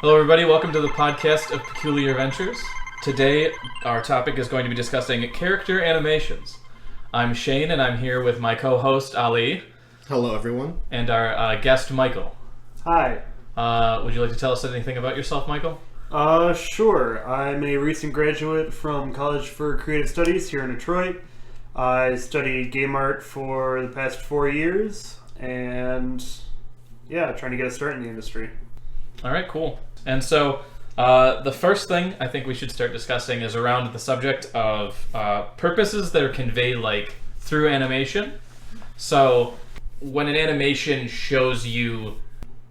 Hello, everybody. Welcome to the podcast of Peculiar Ventures. Today, our topic is going to be discussing character animations. I'm Shane, and I'm here with my co-host, Ali. Hello, everyone. And our guest, Michael. Hi. Would you like to tell us anything about yourself, Michael? Sure. I'm a recent graduate from College for Creative Studies here in Detroit. I studied game art for the past 4 years, and trying to get a start in the industry. All right, cool. And so, the first thing I think we should start discussing is around the subject of purposes that are conveyed through animation. So, when an animation shows you,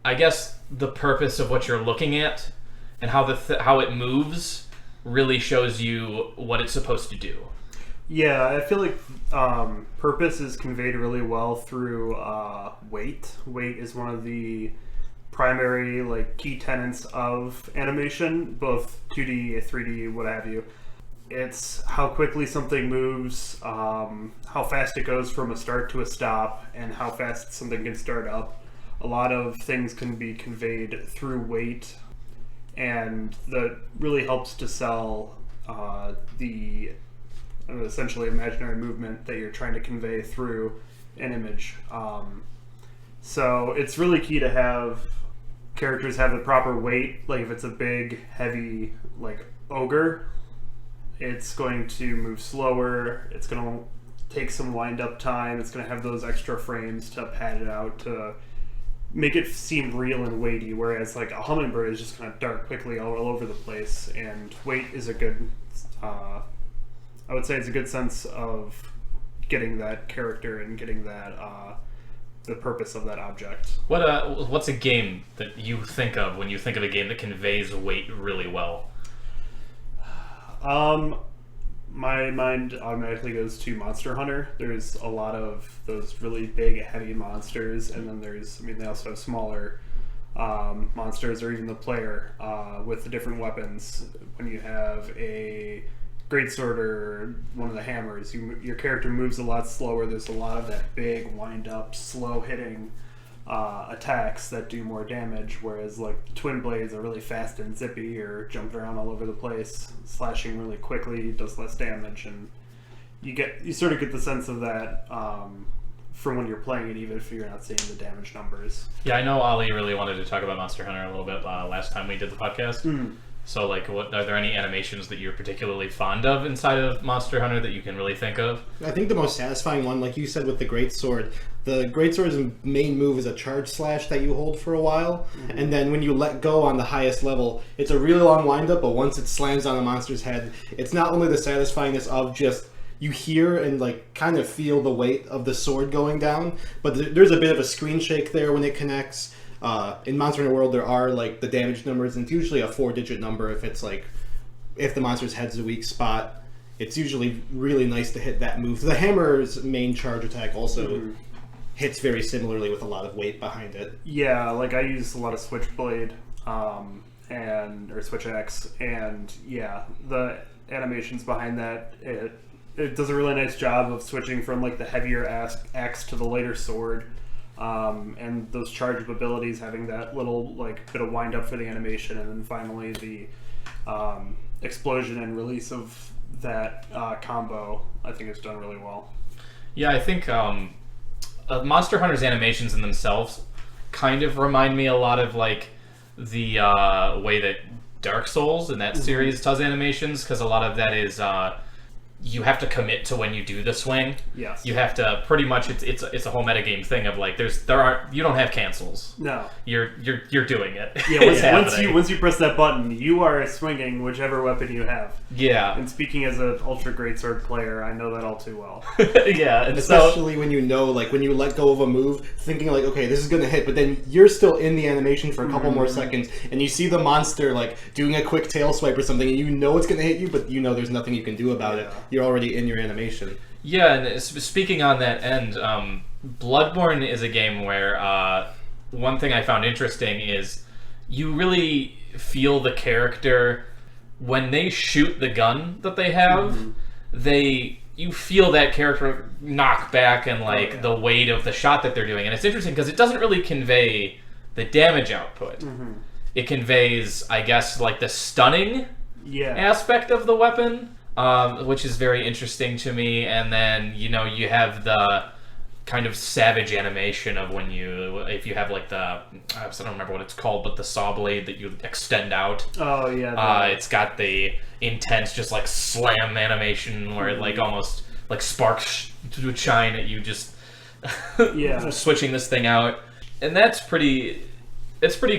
I guess, the purpose of what you're looking at and how it moves really shows you what it's supposed to do. Yeah, I feel like purpose is conveyed really well through weight. Weight is one of the primary key tenets of animation, both 2D, 3D, what have you. It's how quickly something moves, how fast it goes from a start to a stop, and how fast something can start up. A lot of things can be conveyed through weight, and that really helps to sell the essentially imaginary movement that you're trying to convey through an image. So it's really key to have characters have the proper weight. Like if it's a big, heavy, ogre, it's going to move slower. It's going to take some wind-up time. It's going to have those extra frames to pad it out to make it seem real and weighty, whereas a hummingbird is just kind of dart quickly all over the place. And weight is a good, I would say it's a good sense of getting that character and getting that the purpose of that object. What's a game that you think of when you think of a game that conveys weight really well? My mind automatically goes to Monster Hunter. There's a lot of those really big, heavy monsters, and then they also have smaller monsters, or even the player with the different weapons. When you have a greatsword or one of the hammers, your character moves a lot slower. There's a lot of that big, wind-up, slow-hitting attacks that do more damage, whereas the twin blades are really fast and zippy, or jumping around all over the place, slashing really quickly, does less damage, and you sort of get the sense of that from when you're playing it, even if you're not seeing the damage numbers. Yeah, I know Ali really wanted to talk about Monster Hunter a little bit last time we did the podcast. So, what are there any animations that you're particularly fond of inside of Monster Hunter that you can really think of? I think the most satisfying one, like you said with the greatsword, the greatsword's main move is a charge slash that you hold for a while, and then when you let go on the highest level, it's a really long windup, but once it slams on a monster's head, it's not only the satisfyingness of just you hear and kind of feel the weight of the sword going down, but there's a bit of a screen shake there when it connects. In Monster Hunter World, there are the damage numbers, and it's usually a 4-digit number if it's if the monster's head's a weak spot. It's usually really nice to hit that move. The hammer's main charge attack also hits very similarly with a lot of weight behind it. Yeah, I use a lot of Switchblade or Switch Axe, and the animations behind that, it does a really nice job of switching from the heavier axe to the lighter sword. And those charge up abilities, having that little bit of wind up for the animation, and then finally the explosion and release of that combo, I think is done really well. Yeah, I think Monster Hunter's animations in themselves kind of remind me a lot of the way that Dark Souls in that series does animations, because a lot of that is you have to commit to when you do the swing. Yes. You have to pretty much. It's a whole metagame thing of you don't have cancels. No. You're doing it. Yeah. Once you press that button, you are swinging whichever weapon you have. Yeah. And speaking as an ultra greatsword player, I know that all too well. Yeah. And especially when you know, when you let go of a move, thinking okay, this is gonna hit, but then you're still in the animation for a couple more seconds, and you see the monster doing a quick tail swipe or something, and you know it's gonna hit you, but you know there's nothing you can do about it. You're already in your animation. Yeah, and speaking on that end, Bloodborne is a game where one thing I found interesting is you really feel the character when they shoot the gun that they have. You feel that character knock back and the weight of the shot that they're doing, and it's interesting because it doesn't really convey the damage output. it conveys, I guess, like the stunning Yeah. aspect of the weapon, which is very interesting to me. And then, you know, you have the kind of savage animation of when if you have like I don't remember what it's called, but the saw blade that you extend out. Oh yeah. It's got the intense, just like slam animation where it like almost like sparks would shine at you just switching this thing out, and it's pretty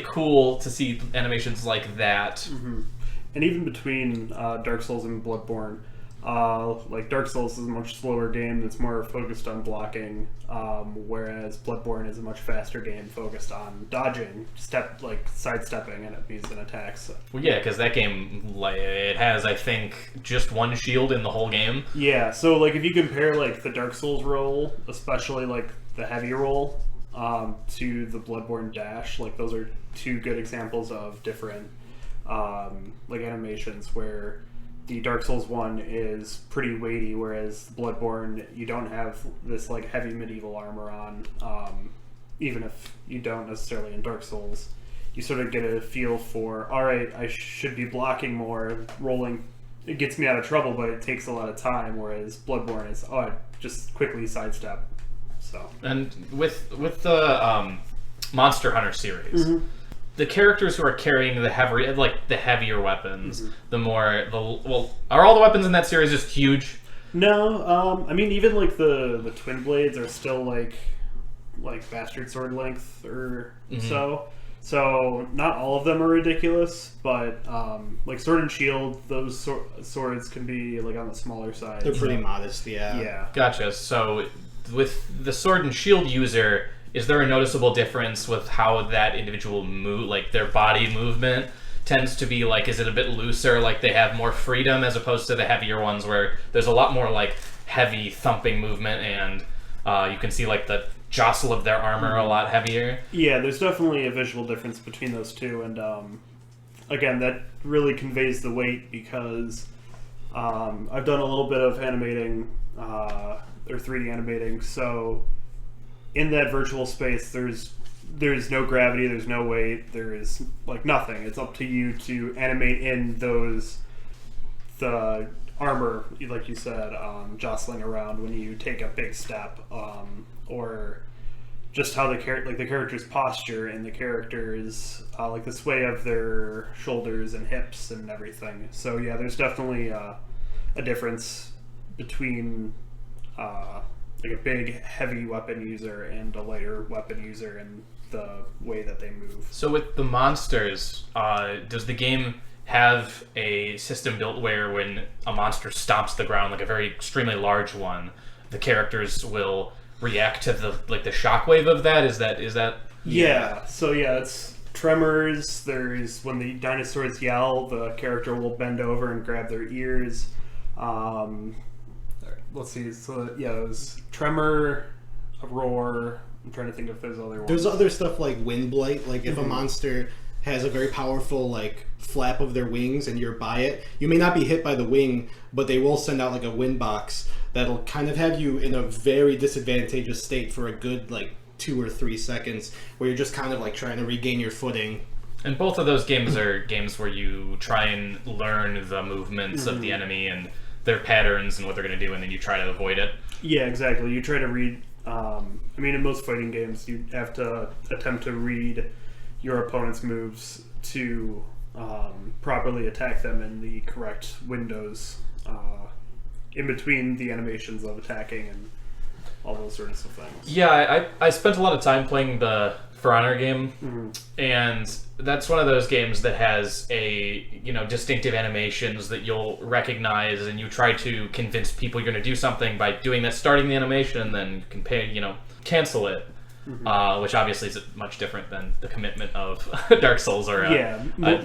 cool to see animations like that. Mm-hmm. And even between Dark Souls and Bloodborne, like Dark Souls is a much slower game that's more focused on blocking, whereas Bloodborne is a much faster game focused on dodging, sidestepping enemies and attacks. Well, yeah, because that game, like, it has, I think, just one shield in the whole game. Yeah, so like if you compare like the Dark Souls roll, especially like the heavy roll, to the Bloodborne dash, like those are two good examples of different like animations where the Dark Souls one is pretty weighty, whereas Bloodborne, you don't have this like heavy medieval armor on. Even if you don't necessarily in Dark Souls, you sort of get a feel for, all right, I should be blocking more. Rolling, it gets me out of trouble, but it takes a lot of time. Whereas Bloodborne is, I just quickly sidestep. So, and with the Monster Hunter series. Mm-hmm. The characters who are carrying the heavier weapons, are all the weapons in that series just huge? No, I mean even like the twin blades are still like bastard sword length or so. So not all of them are ridiculous, but like sword and shield, those swords can be like on the smaller side. They're pretty modest, yeah. Yeah. Gotcha. So with the sword and shield user, is there a noticeable difference with how that individual move, like their body movement tends to be like, is it a bit looser, like they have more freedom as opposed to the heavier ones where there's a lot more like heavy thumping movement and you can see like the jostle of their armor a lot heavier? Yeah, there's definitely a visual difference between those two, and again, that really conveys the weight because I've done a little bit of animating or 3D animating, so in that virtual space, there's no gravity, there's no weight, there is like nothing. It's up to you to animate in the armor, like you said, jostling around when you take a big step, or just how the character's posture and the character's like the sway of their shoulders and hips and everything. So yeah, there's definitely a difference between like a big heavy weapon user and a lighter weapon user and the way that they move. So with the monsters, does the game have a system built where when a monster stomps the ground, like a very extremely large one, the characters will react to the shockwave of that? Is that? Yeah. So yeah, it's tremors. There's when the dinosaurs yell, the character will bend over and grab their ears. Let's see. So yeah, it was tremor, a roar. I'm trying to think if there's other ones. There's other stuff like wind blight. Like if a monster has a very powerful like flap of their wings and you're by it, you may not be hit by the wing, but they will send out like a wind box that'll kind of have you in a very disadvantageous state for a good like 2 or 3 seconds, where you're just kind of like trying to regain your footing. And both of those games are games where you try and learn the movements of the enemy and their patterns and what they're going to do, and then you try to avoid it. Yeah, exactly. You try to read. I mean, in most fighting games, you have to attempt to read your opponent's moves to properly attack them in the correct windows in between the animations of attacking and all those sorts of things. Yeah, I spent a lot of time playing the For Honor game, and that's one of those games that has distinctive animations that you'll recognize, and you try to convince people you're going to do something by doing that, starting the animation, and then cancel it. Which obviously is much different than the commitment of Dark Souls or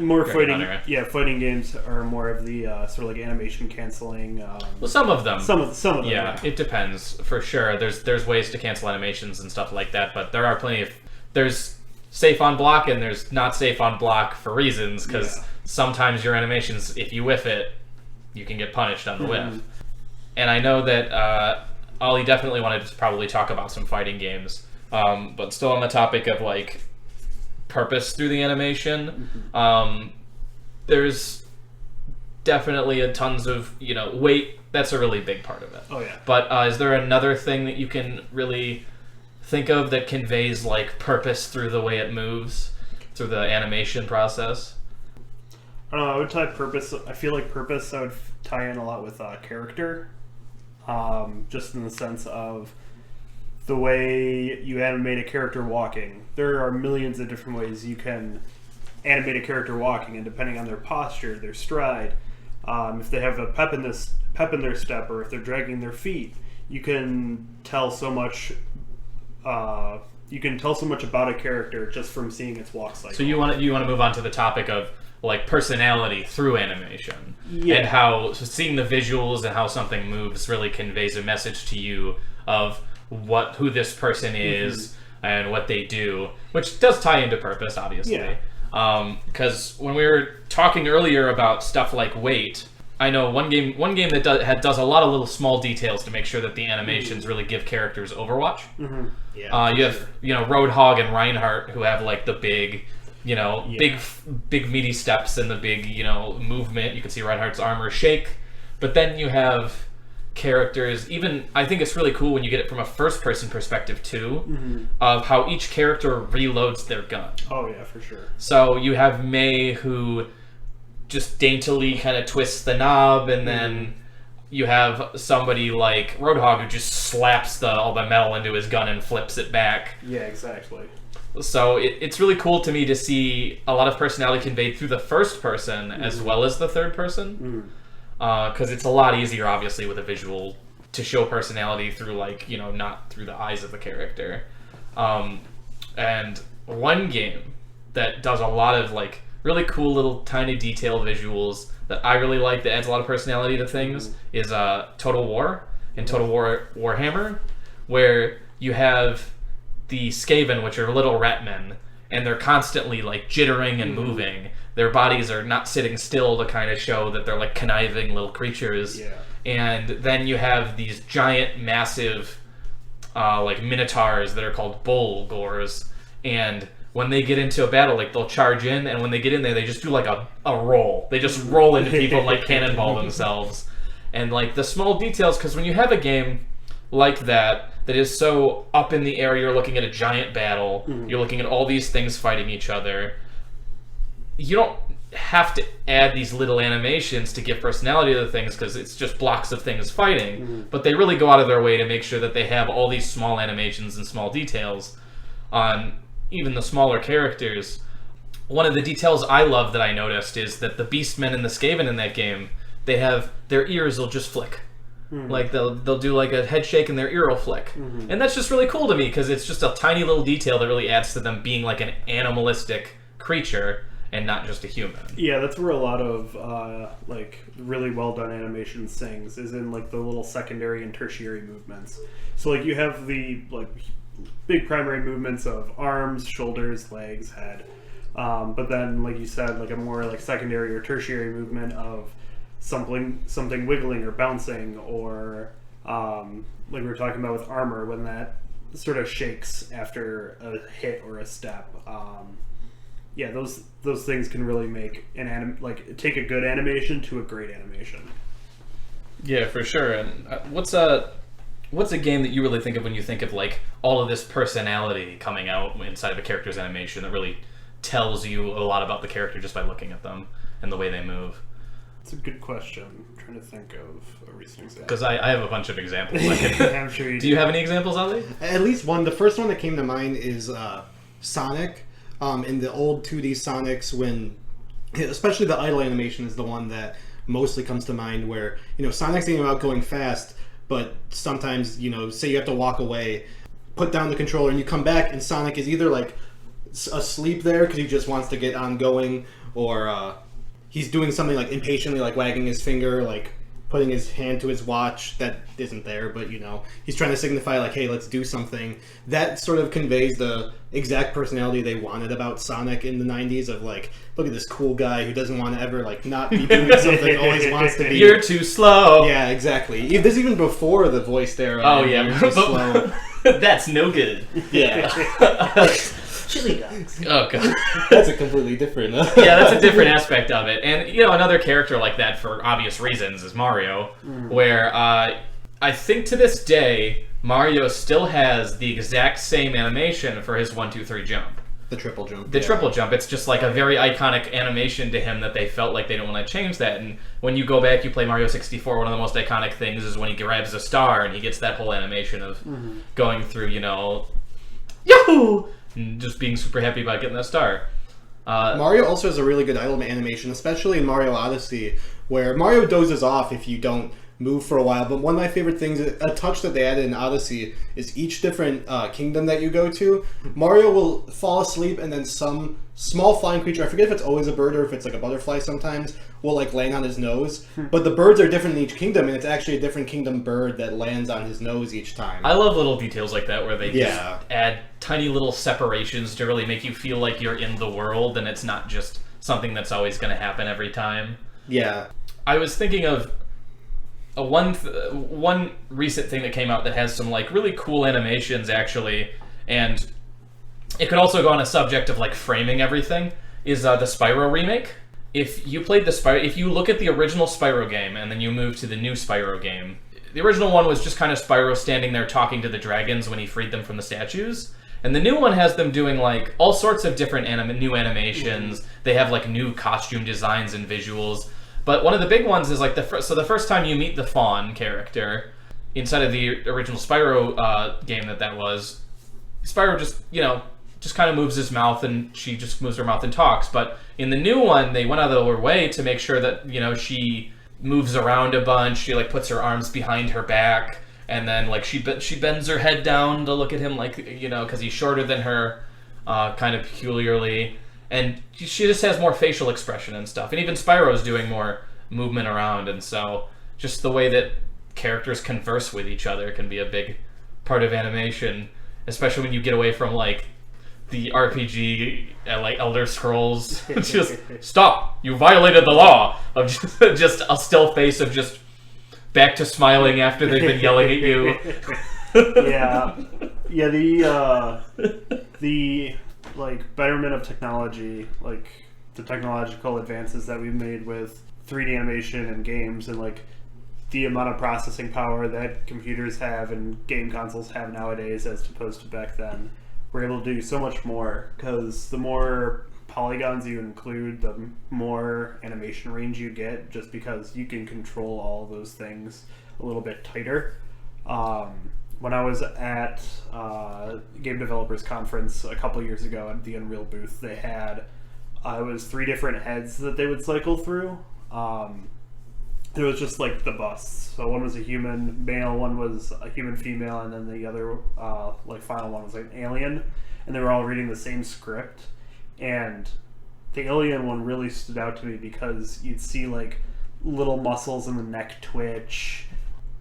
more fighting. Yeah, fighting games are more of the sort of like animation canceling. Well, some of them. Some of them. Yeah, it depends for sure. There's ways to cancel animations and stuff like that, but there are plenty of. There's safe on block and there's not safe on block for reasons, because sometimes your animations, if you whiff it, you can get punished on the whiff. And I know that Ollie definitely wanted to probably talk about some fighting games. But still on the topic of like purpose through the animation. There's definitely a tons of, weight. That's a really big part of it. Oh, yeah. But is there another thing that you can really think of that conveys like purpose through the way it moves, through the animation process? I don't know, I would tie purpose. I feel like purpose I would tie in a lot with character. Just in the sense of the way you animate a character walking. There are millions of different ways you can animate a character walking, and depending on their posture, their stride, if they have a pep in their step, or if they're dragging their feet, you can tell so much. You can tell so much about a character just from seeing its walk cycle. So you want to move on to the topic of like personality through animation, yeah. And how seeing the visuals and how something moves really conveys a message to you of who this person is and what they do, which does tie into purpose, obviously. Yeah. Because when we were talking earlier about stuff like weight, I know one game that does a lot of little small details to make sure that the animations really give characters Overwatch. Yeah, you have Roadhog and Reinhardt who have like the big, big meaty steps and the big movement. You can see Reinhardt's armor shake, but then you have characters. Even I think it's really cool when you get it from a first-person perspective too, of how each character reloads their gun. Oh yeah, for sure. So you have Mei who just daintily kind of twists the knob, and then you have somebody like Roadhog who just slaps all the metal into his gun and flips it back. Yeah, exactly. So it's really cool to me to see a lot of personality conveyed through the first person as well as the third person. Because it's a lot easier, obviously, with a visual to show personality through, like, not through the eyes of the character. And one game that does a lot of, like, really cool little tiny detail visuals that I really like that adds a lot of personality to things is Total War and Total War Warhammer, where you have the Skaven, which are little rat men, and they're constantly like jittering and moving. Their bodies are not sitting still to kind of show that they're like conniving little creatures. Yeah. And then you have these giant, massive, like minotaurs that are called bull gores, and when they get into a battle, like they'll charge in, and when they get in there, they just do like a roll. They just roll into people and like cannonball themselves. And like the small details, because when you have a game like that is so up in the air, you're looking at a giant battle, you're looking at all these things fighting each other, you don't have to add these little animations to give personality to the things, because it's just blocks of things fighting, but they really go out of their way to make sure that they have all these small animations and small details on even the smaller characters. One of the details I love that I noticed is that the Beastmen and the Skaven in that game, they have their ears will just flick. Like they'll do like a head shake and their ear will flick. And that's just really cool to me, because it's just a tiny little detail that really adds to them being like an animalistic creature and not just a human. Yeah, that's where a lot of like really well done animation sings, is in like the little secondary and tertiary movements. So like you have the like big primary movements of arms, shoulders, legs, head, but then like you said, like a more like secondary or tertiary movement of something wiggling or bouncing, or like we were talking about with armor, when that sort of shakes after a hit or a step. Yeah, those things can really make take a good animation to a great animation. Yeah, for sure. And what's a game that you really think of when you think of like all of this personality coming out inside of a character's animation that really tells you a lot about the character just by looking at them and the way they move? It's a good question. I'm trying to think of a recent example. Because I have a bunch of examples. I'm sure you do you have any examples, Ali? At least one. The first one that came to mind is Sonic. In the old 2D Sonics, when especially the idle animation is the one that mostly comes to mind, where Sonic's thinking about going fast, but sometimes say you have to walk away, put down the controller, and you come back, and Sonic is either like asleep there because he just wants to get on going, or he's doing something like impatiently, like wagging his finger, like putting his hand to his watch that isn't there, but he's trying to signify like, hey, let's do something. That sort of conveys the exact personality they wanted about Sonic in the 90s, of like, look at this cool guy who doesn't want to ever like not be doing something, always wants to be. You're too slow. Yeah, exactly. This even before the voice there. Oh yeah, You're too slow. That's no good. Yeah. chili dogs. Oh god. That's a completely different. Yeah, that's a different aspect of it. And another character like that for obvious reasons is Mario, where I think to this day Mario still has the exact same animation for his 1, 2, 3 jump. The triple jump. Triple jump. It's just like a very iconic animation to him that they felt like they don't want to change that. And when you go back, you play Mario 64, one of the most iconic things is when he grabs a star and he gets that whole animation of going through, Yahoo! And just being super happy about getting that star. Mario also has a really good idle animation, especially in Mario Odyssey, where Mario dozes off if you don't move for a while. But one of my favorite things, a touch that they added in Odyssey, is each different kingdom that you go to, Mario will fall asleep and then some small flying creature, I forget if it's always a bird or if it's like a butterfly sometimes, will like land on his nose. But the birds are different in each kingdom, and it's actually a different kingdom bird that lands on his nose each time. I love little details like that where they just add tiny little separations to really make you feel like you're in the world and it's not just something that's always going to happen every time. Yeah. I was thinking of one recent thing that came out that has some like really cool animations actually, and it could also go on a subject of like framing everything, is the Spyro remake. If you played if you look at the original Spyro game and then you move to the new Spyro game, the original one was just kind of Spyro standing there talking to the dragons when he freed them from the statues. And the new one has them doing like all sorts of different new animations. They have like new costume designs and visuals. But one of the big ones is like the first time you meet the Fawn character inside of the original Spyro game that was, Spyro just kind of moves his mouth and she just moves her mouth and talks. But in the new one, they went out of their way to make sure that she moves around a bunch. She like puts her arms behind her back, and then like she bends her head down to look at him like because he's shorter than her, kind of peculiarly. And she just has more facial expression and stuff. And even Spyro's doing more movement around. And so just the way that characters converse with each other can be a big part of animation, especially when you get away from like the RPG like Elder Scrolls. Just stop! You violated the law of just a still face of just back to smiling after they've been yelling at you. The like betterment of technology, like the technological advances that we've made with 3D animation and games, and like the amount of processing power that computers have and game consoles have nowadays as opposed to back then, we're able to do so much more, because the more polygons you include, the more animation range you get, just because you can control all of those things a little bit tighter. When I was at Game Developers Conference a couple years ago at the Unreal booth, they had it was 3 different heads that they would cycle through. It was just like the busts. So one was a human male, one was a human female, and then the other like final one was like an alien, and they were all reading the same script. And the alien one really stood out to me because you'd see like little muscles in the neck twitch.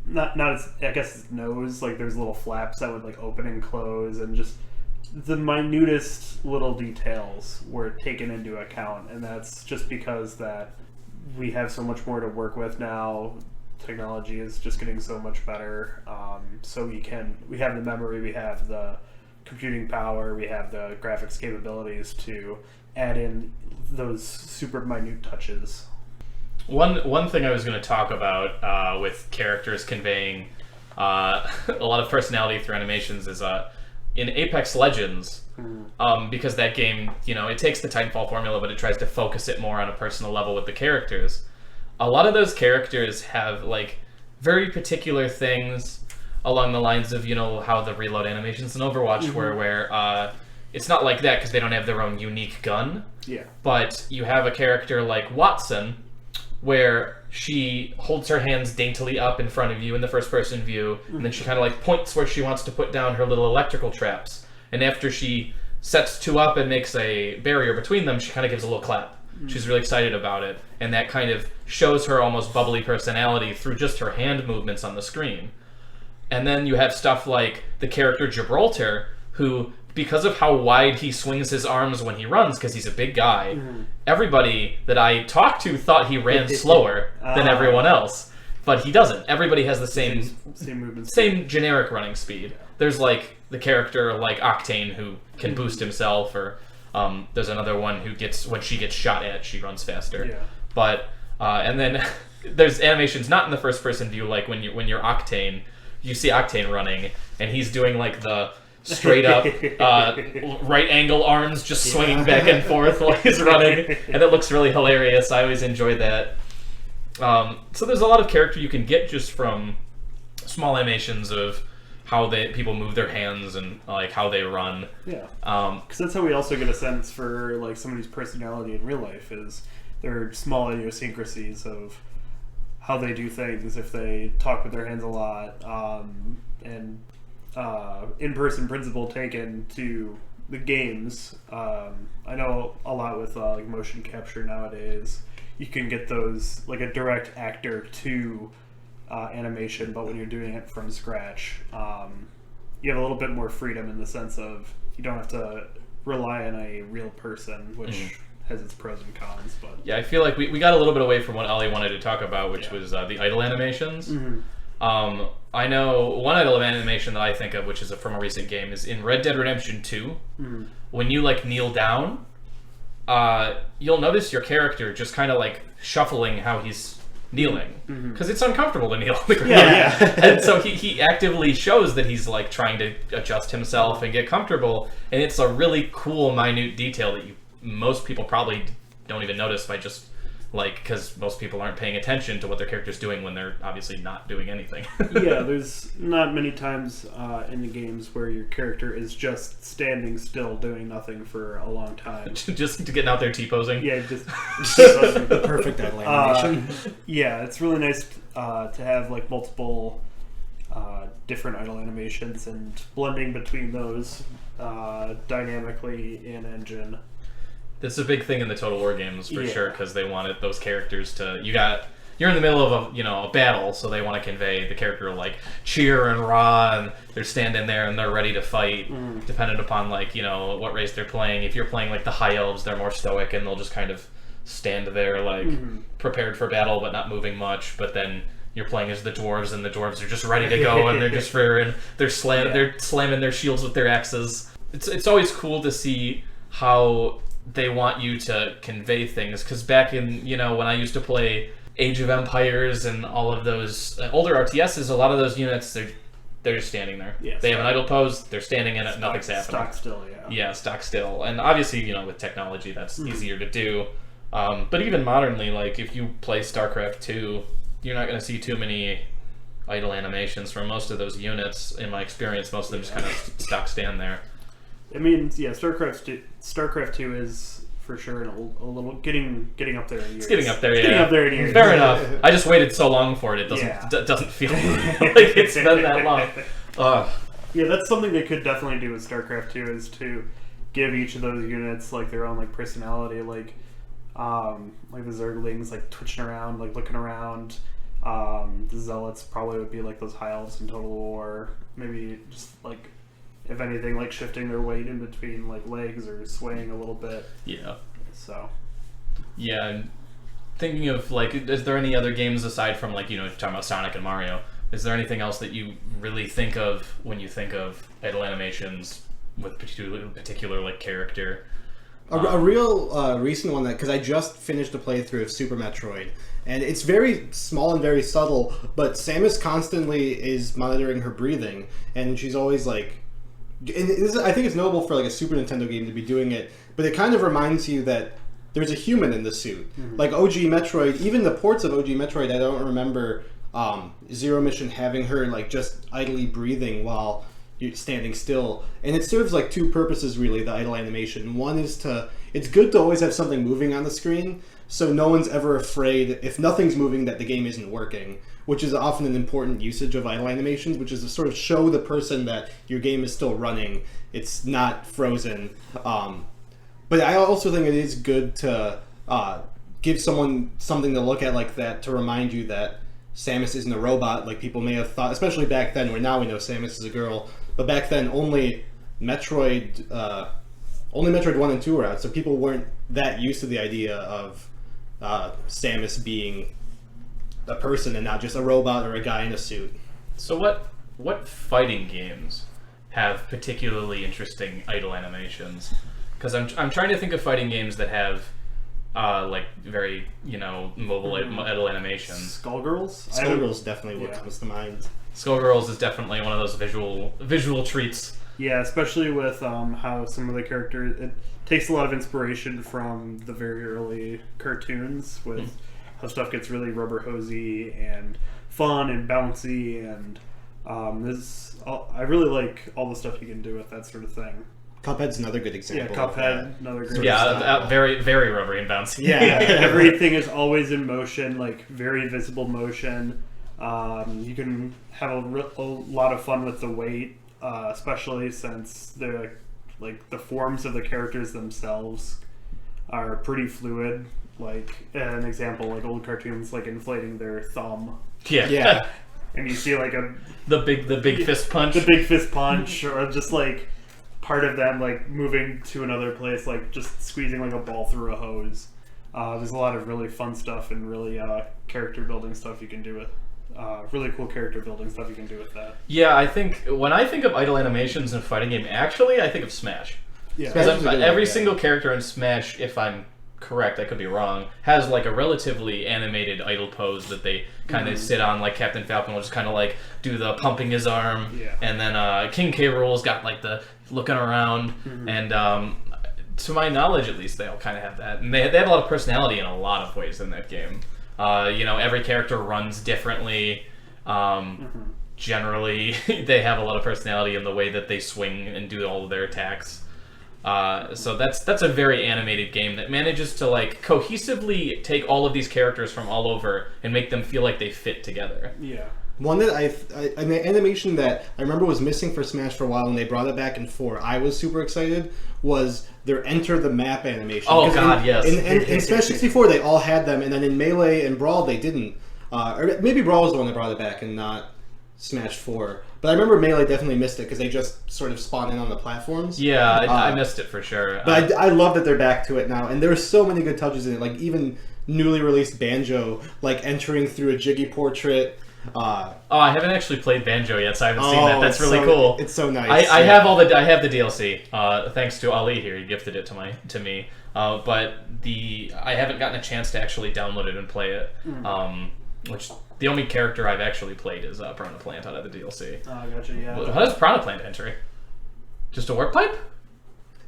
Not as, I guess, his nose, like there's little flaps that would like open and close, and just the minutest little details were taken into account. And that's just because that we have so much more to work with now. Technology is just getting so much better. So we have the memory, we have the computing power, we have the graphics capabilities to add in those super minute touches. One thing I was going to talk about with characters conveying a lot of personality through animations is in Apex Legends, because that game, it takes the Titanfall formula, but it tries to focus it more on a personal level with the characters. A lot of those characters have like very particular things along the lines of how the reload animations in Overwatch were, where it's not like that because they don't have their own unique gun. Yeah. But you have a character like Watson, where she holds her hands daintily up in front of you in the first-person view, and then she kind of like points where she wants to put down her little electrical traps. And after she sets 2 up and makes a barrier between them, she kind of gives a little clap. She's really excited about it, and that kind of shows her almost bubbly personality through just her hand movements on the screen. And then you have stuff like the character Gibraltar, who, because of how wide he swings his arms when he runs, because he's a big guy, everybody that I talked to thought he ran slower than everyone else. But he doesn't. Everybody has the same movement, same generic running speed. There's like the character like Octane who can boost himself, or there's another one who gets, when she gets shot at, she runs faster. Yeah. But and then there's animations not in the first person view, like when you're Octane, you see Octane running and he's doing like the straight up right angle arms just swinging back and forth while he's running, and it looks really hilarious. I always enjoy that. So there's a lot of character you can get just from small animations of how people move their hands and like how they run. Yeah. Because that's how we also get a sense for like somebody's personality in real life, is their small idiosyncrasies of how they do things, if they talk with their hands a lot, and in-person principle taken to the games. I know a lot with like motion capture nowadays, you can get those like a direct actor to animation, but when you're doing it from scratch, you have a little bit more freedom in the sense of you don't have to rely on a real person, which has its pros and cons. But yeah, I feel like we got a little bit away from what Ollie wanted to talk about, which was the idle animations. I know one idle animation that I think of, which is from a recent game, is in Red Dead Redemption 2. When you like kneel down, you'll notice your character just kind of like shuffling how he's kneeling, because it's uncomfortable to kneel on the ground. And so he actively shows that he's like trying to adjust himself and get comfortable, and it's a really cool minute detail that most people probably don't even notice by just like, because most people aren't paying attention to what their character's doing when they're obviously not doing anything. Yeah, there's not many times in the games where your character is just standing still doing nothing for a long time. Just to get out there T-posing. Yeah, just The perfect idle animation. yeah, it's really nice to have like multiple different idle animations and blending between those dynamically in engine. That's a big thing in the Total War games for sure, because they wanted those characters to. You're in the middle of a battle, so they want to convey the character like cheer and rah, and they're standing there and they're ready to fight, depending upon like what race they're playing. If you're playing like the High Elves, they're more stoic and they'll just kind of stand there like prepared for battle but not moving much. But then you're playing as the dwarves, and the dwarves are just ready to go, and they're just they're slamming their shields with their axes. It's always cool to see how they want you to convey things, because back in when I used to play Age of Empires and all of those older RTSs, a lot of those units they're just standing there. They have an idle pose, they're standing in it, nothing's happening. Stock still, stock still. And obviously with technology that's easier to do, but even modernly, like if you play StarCraft 2, you're not going to see too many idle animations from most of those units. In my experience, most of them just kind of stock stand there. I mean, StarCraft 2 is for sure a little getting up there in years. It's getting up there, Getting up there in years. Fair enough. I just waited so long for it. It doesn't feel like it's been that long. Yeah, that's something they could definitely do with StarCraft 2, is to give each of those units like their own like personality, like the Zerglings like twitching around, like looking around. The Zealots probably would be like those High Elves in Total War. Maybe just like, if anything, like shifting their weight in between like legs or swaying a little bit. Yeah. So. Yeah, and thinking of like, is there any other games aside from like talking about Sonic and Mario? Is there anything else that you really think of when you think of idle animations with particular like character? A real recent one, because I just finished a playthrough of Super Metroid, and it's very small and very subtle, but Samus constantly is monitoring her breathing, and she's always like. And I think it's notable for like a Super Nintendo game to be doing it, but it kind of reminds you that there's a human in the suit. Like OG Metroid, even the ports of OG Metroid, I don't remember Zero Mission having her like just idly breathing while you're standing still. And it serves like two purposes really, the idle animation. One is it's good to always have something moving on the screen, so no one's ever afraid if nothing's moving that the game isn't working, which is often an important usage of idle animations, which is to sort of show the person that your game is still running, it's not frozen. But I also think it is good to give someone something to look at like that, to remind you that Samus isn't a robot, like people may have thought, especially back then, where now we know Samus is a girl, but back then only Metroid 1 and 2 were out, so people weren't that used to the idea of Samus being a person and not just a robot or a guy in a suit. So what fighting games have particularly interesting idle animations. Because I'm trying to think of fighting games that have like very mobile idle animations. Skullgirls? Skullgirls definitely what comes to mind. Skullgirls is definitely one of those visual treats. Yeah, especially with how some of the characters, it takes a lot of inspiration from the very early cartoons with how stuff gets really rubber hosey and fun and bouncy, and I really like all the stuff you can do with that sort of thing. Cuphead's another good example. Yeah, Cuphead, another great very very rubbery and bouncy. Yeah, everything is always in motion, like very visible motion. You can have a lot of fun with the weight, especially since the forms of the characters themselves are pretty fluid. Like an example, like old cartoons, like inflating their thumb. Yeah. And you see like the big fist punch. The big fist punch, or just like part of them like moving to another place, like just squeezing like a ball through a hose. There's a lot of really fun stuff and really character building stuff you can do with really cool character building stuff you can do with that. Yeah, I think when I think of idle animations in a fighting game, actually I think of Smash. Yeah, because every single character in Smash, if I'm correct, I could be wrong, has like a relatively animated idle pose that they kind of sit on. Like Captain Falcon will just kind of like do the pumping his arm, and then King K. Rool's got like the looking around, and to my knowledge at least, they all kind of have that, and they have a lot of personality in a lot of ways in that game. Every character runs differently. Generally, they have a lot of personality in the way that they swing and do all of their attacks. So that's a very animated game that manages to like cohesively take all of these characters from all over and make them feel like they fit together. Yeah. One that an animation that I remember was missing for Smash for a while, and they brought it back in 4. I was super excited. Was their Enter the Map animation? Oh God, yes. In Smash 64, they all had them, and then in Melee and Brawl, they didn't. Or maybe Brawl was the one that brought it back, and not Smash 4. But I remember Melee definitely missed it because they just sort of spawned in on the platforms. Yeah, I missed it for sure. But I love that they're back to it now, and there are so many good touches in it. Like even newly released Banjo, like entering through a Jiggy portrait. I haven't actually played Banjo yet, so I haven't seen that. That's really cool. It's so nice. I have I have the DLC. Thanks to Ali here, he gifted it to me. But I haven't gotten a chance to actually download it and play it. Which the only character I've actually played is Piranha Plant out of the DLC. Oh, gotcha. Yeah. How does Piranha Plant enter? Just a warp pipe?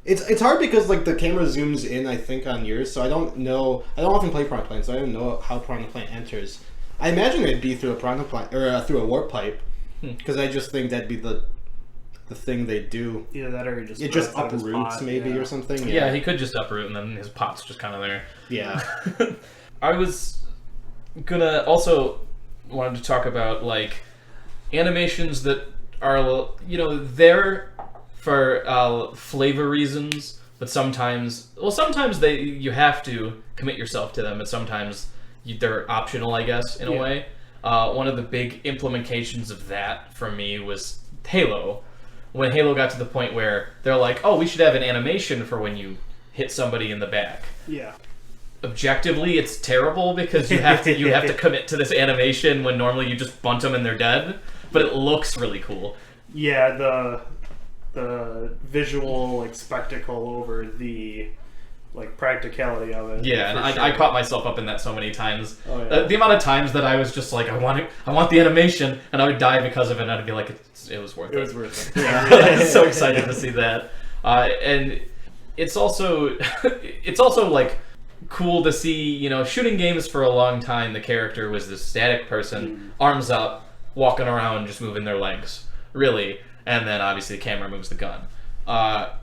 It's hard because like the camera zooms in, I think, on yours, so I don't know. I don't often play Piranha Plant, so I don't know how Piranha Plant enters. I imagine it'd be through a Piranha Plant or through a warp pipe, because I just think that'd be the thing they do. Either that or it just uproots maybe or something. Yeah, he could just uproot and then his pot's just kind of there. Yeah. I was gonna also wanted to talk about like animations that are there for flavor reasons, but sometimes you have to commit yourself to them, and sometimes they're optional, I guess, in a way. One of the big implementations of that for me was Halo. When Halo got to the point where they're like, oh, we should have an animation for when you hit somebody in the back. Yeah. Objectively, it's terrible because you have to commit to this animation when normally you just bunt them and they're dead. But it looks really cool. Yeah, the visual like spectacle over the like practicality of it. Yeah, and I caught myself up in that so many times. Oh, yeah. The amount of times that I was just like, I want the animation, and I would die because of it, and I'd be like, it was worth it. It was worth it. Yeah. I was so excited to see that. And it's also like cool to see, shooting games for a long time, the character was this static person, arms up, walking around, just moving their legs, really. And then obviously the camera moves the gun.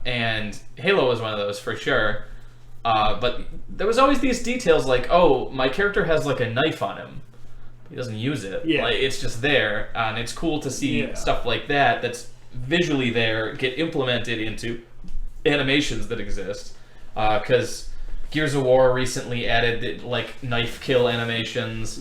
And Halo was one of those for sure. But there was always these details like, oh, my character has like a knife on him. He doesn't use it. Yeah. Like, it's just there, and it's cool to see stuff like that that's visually there get implemented into animations that exist. Because Gears of War recently added like knife kill animations,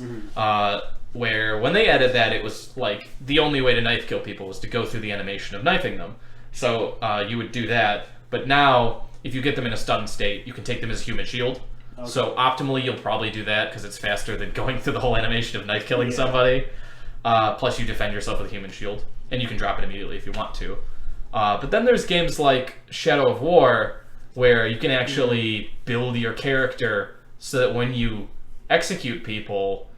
where when they added that, it was like the only way to knife kill people was to go through the animation of knifing them. So you would do that, but now if you get them in a stunned state, you can take them as a human shield. Okay. So optimally, you'll probably do that because it's faster than going through the whole animation of knife killing somebody. Plus, you defend yourself with a human shield, and you can drop it immediately if you want to. But then there's games like Shadow of War, where you can actually build your character so that when you execute people,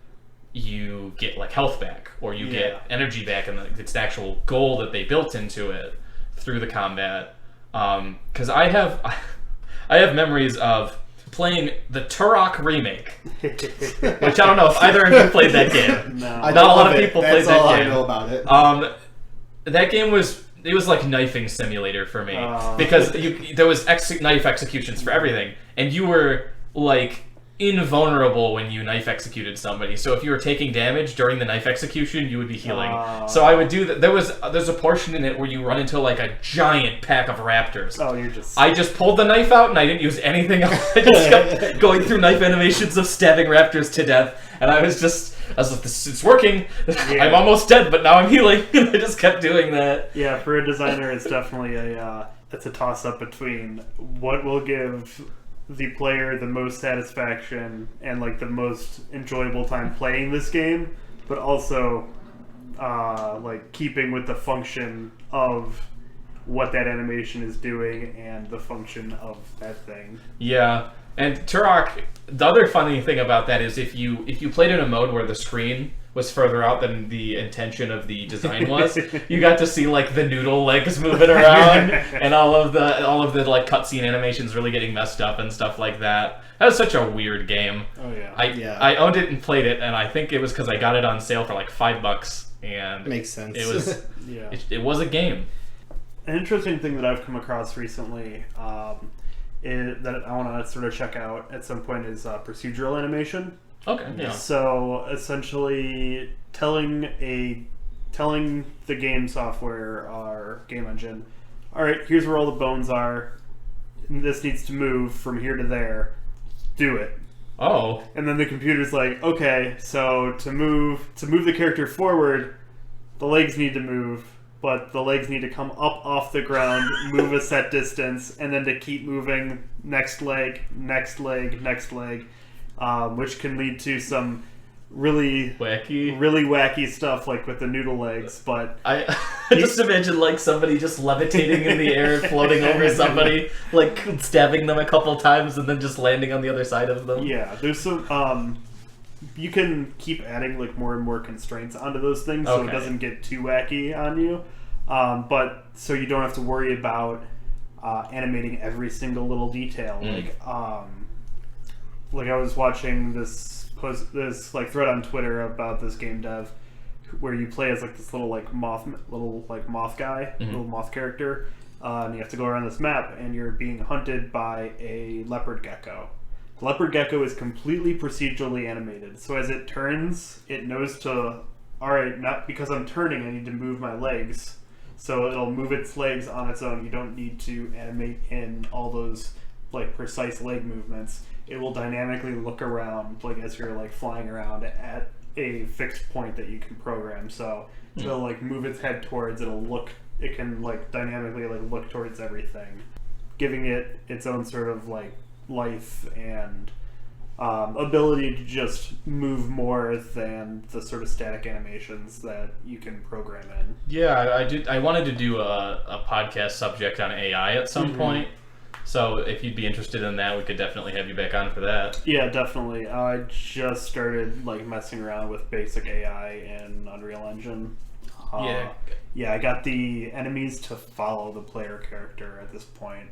you get like health back, or you get energy back, and it's the actual goal that they built into it through the combat. Because I have memories of playing the Turok remake, which I don't know if either of you played that game. No. I Not a lot of love it. people That's played that all game. I know about it. That game was like knifing simulator for me, because there was knife executions for everything, and you were like invulnerable when you knife executed somebody. So if you were taking damage during the knife execution, you would be healing. So I would do that. There's a portion in it where you run into like a giant pack of raptors. Oh, you're just... I just pulled the knife out and I didn't use anything else. I just kept going through knife animations of stabbing raptors to death, and I was like, it's working. Yeah. I'm almost dead, but now I'm healing. And I just kept doing that. Yeah, for a designer, it's definitely it's a toss-up between what will give the player the most satisfaction and like the most enjoyable time playing this game, but also like keeping with the function of what that animation is doing and the function of that thing. Yeah, and Turok, the other funny thing about that is if you played in a mode where the screen was further out than the intention of the design was, you got to see like the noodle legs moving around and all of the like cutscene animations really getting messed up and stuff like that. That was such a weird game. Oh yeah. I owned it and played it, and I think it was because I got it on sale for like $5, and Makes sense. it was Yeah. it was a game. An interesting thing that I've come across recently that I want to sort of check out at some point is procedural animation. Okay, yeah. So essentially, telling the game software or game engine, all right, here's where all the bones are. This needs to move from here to there. Do it. Oh. And then the computer's like, okay, so to move the character forward, the legs need to move, but the legs need to come up off the ground, move a set distance, and then to keep moving, next leg, next leg, next leg. Which can lead to some really wacky stuff, like with the noodle legs. But I just imagine like somebody just levitating in the air, floating over somebody, like stabbing them a couple times, and then just landing on the other side of them. yeah, there's some. You can keep adding like more and more constraints onto those things, so it Okay. doesn't get too wacky on you. But so you don't have to worry about animating every single little detail, like I was watching this like thread on Twitter about this game dev where you play as like this little moth guy, little moth character, and you have to go around this map and you're being hunted by a leopard gecko. The leopard gecko is completely procedurally animated, so as it turns, it knows to, alright, not because I'm turning, I need to move my legs. So it'll move its legs on its own. You don't need to animate in all those like precise leg movements. It will dynamically look around like as you're like flying around at a fixed point that you can program. So it'll like move its head towards, it can like dynamically like look towards everything, giving it its own sort of like life and ability to just move more than the sort of static animations that you can program in. Yeah, I wanted to do a podcast subject on AI at some point. So if you'd be interested in that, we could definitely have you back on for that. Yeah, definitely. I just started like messing around with basic AI in Unreal Engine. Yeah, I got the enemies to follow the player character at this point.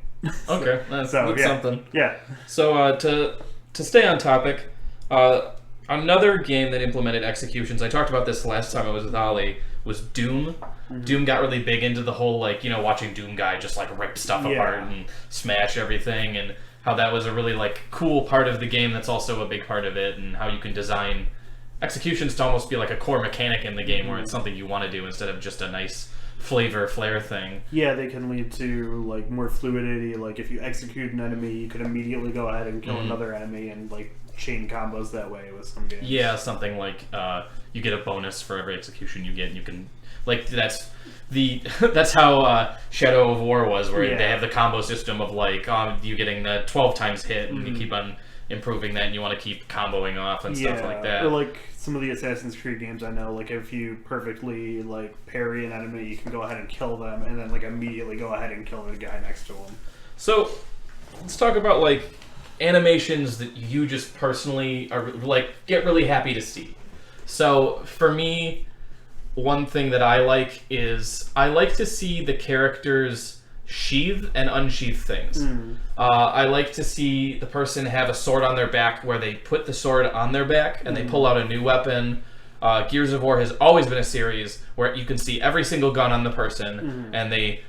Okay, that's yeah. something. Yeah. So to stay on topic, another game that implemented executions, I talked about this last time I was with Ollie, was Doom. Doom got really big into the whole, like, you know, watching Doom guy just, like, rip stuff apart and smash everything, and how that was a really, like, cool part of the game that's also a big part of it, and how you can design executions to almost be like a core mechanic in the game where it's something you want to do instead of just a nice flair thing. Yeah, they can lead to, like, more fluidity. Like, if you execute an enemy, you could immediately go ahead and kill another enemy and, like, chain combos that way with some games. Yeah, something like you get a bonus for every execution you get, and you can, like, that's how Shadow of War was, where they have the combo system of like you getting the 12 times hit, and you keep on improving that, and you want to keep comboing off and stuff like that. Or like some of the Assassin's Creed games I know, like if you perfectly like parry an enemy, you can go ahead and kill them, and then like immediately go ahead and kill the guy next to them. So let's talk about like animations that you just personally are like get really happy to see. So for me, one thing that I like is I like to see the characters sheath and unsheath things. I like to see the person have a sword on their back where they put the sword on their back and they pull out a new weapon. Gears of War has always been a series where you can see every single gun on the person, and they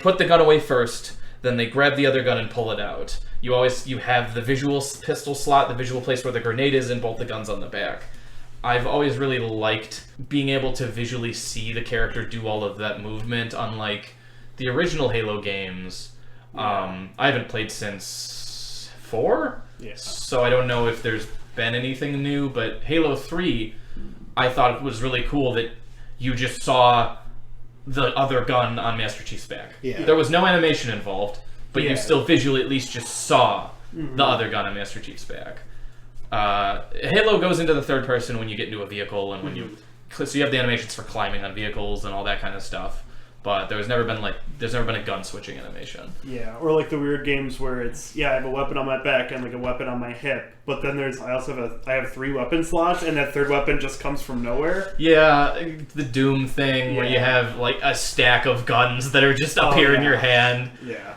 put the gun away first, then they grab the other gun and pull it out. You have the visual pistol slot, the visual place where the grenade is, and both the guns on the back. I've always really liked being able to visually see the character do all of that movement, unlike the original Halo games. I haven't played since 4, so I don't know if there's been anything new, but Halo 3, I thought it was really cool that you just saw the other gun on Master Chief's back. There was no animation involved, but you still visually at least just saw the other gun on Master Chief's back. Halo goes into the third person when you get into a vehicle, and when so you have the animations for climbing on vehicles and all that kind of stuff. But there's never been a gun switching animation. Yeah, or like the weird games where it's I have a weapon on my back and like a weapon on my hip, but then I have 3 weapon slots, and that third weapon just comes from nowhere. Yeah, the Doom thing where you have like a stack of guns that are just appear in your hand. Yeah.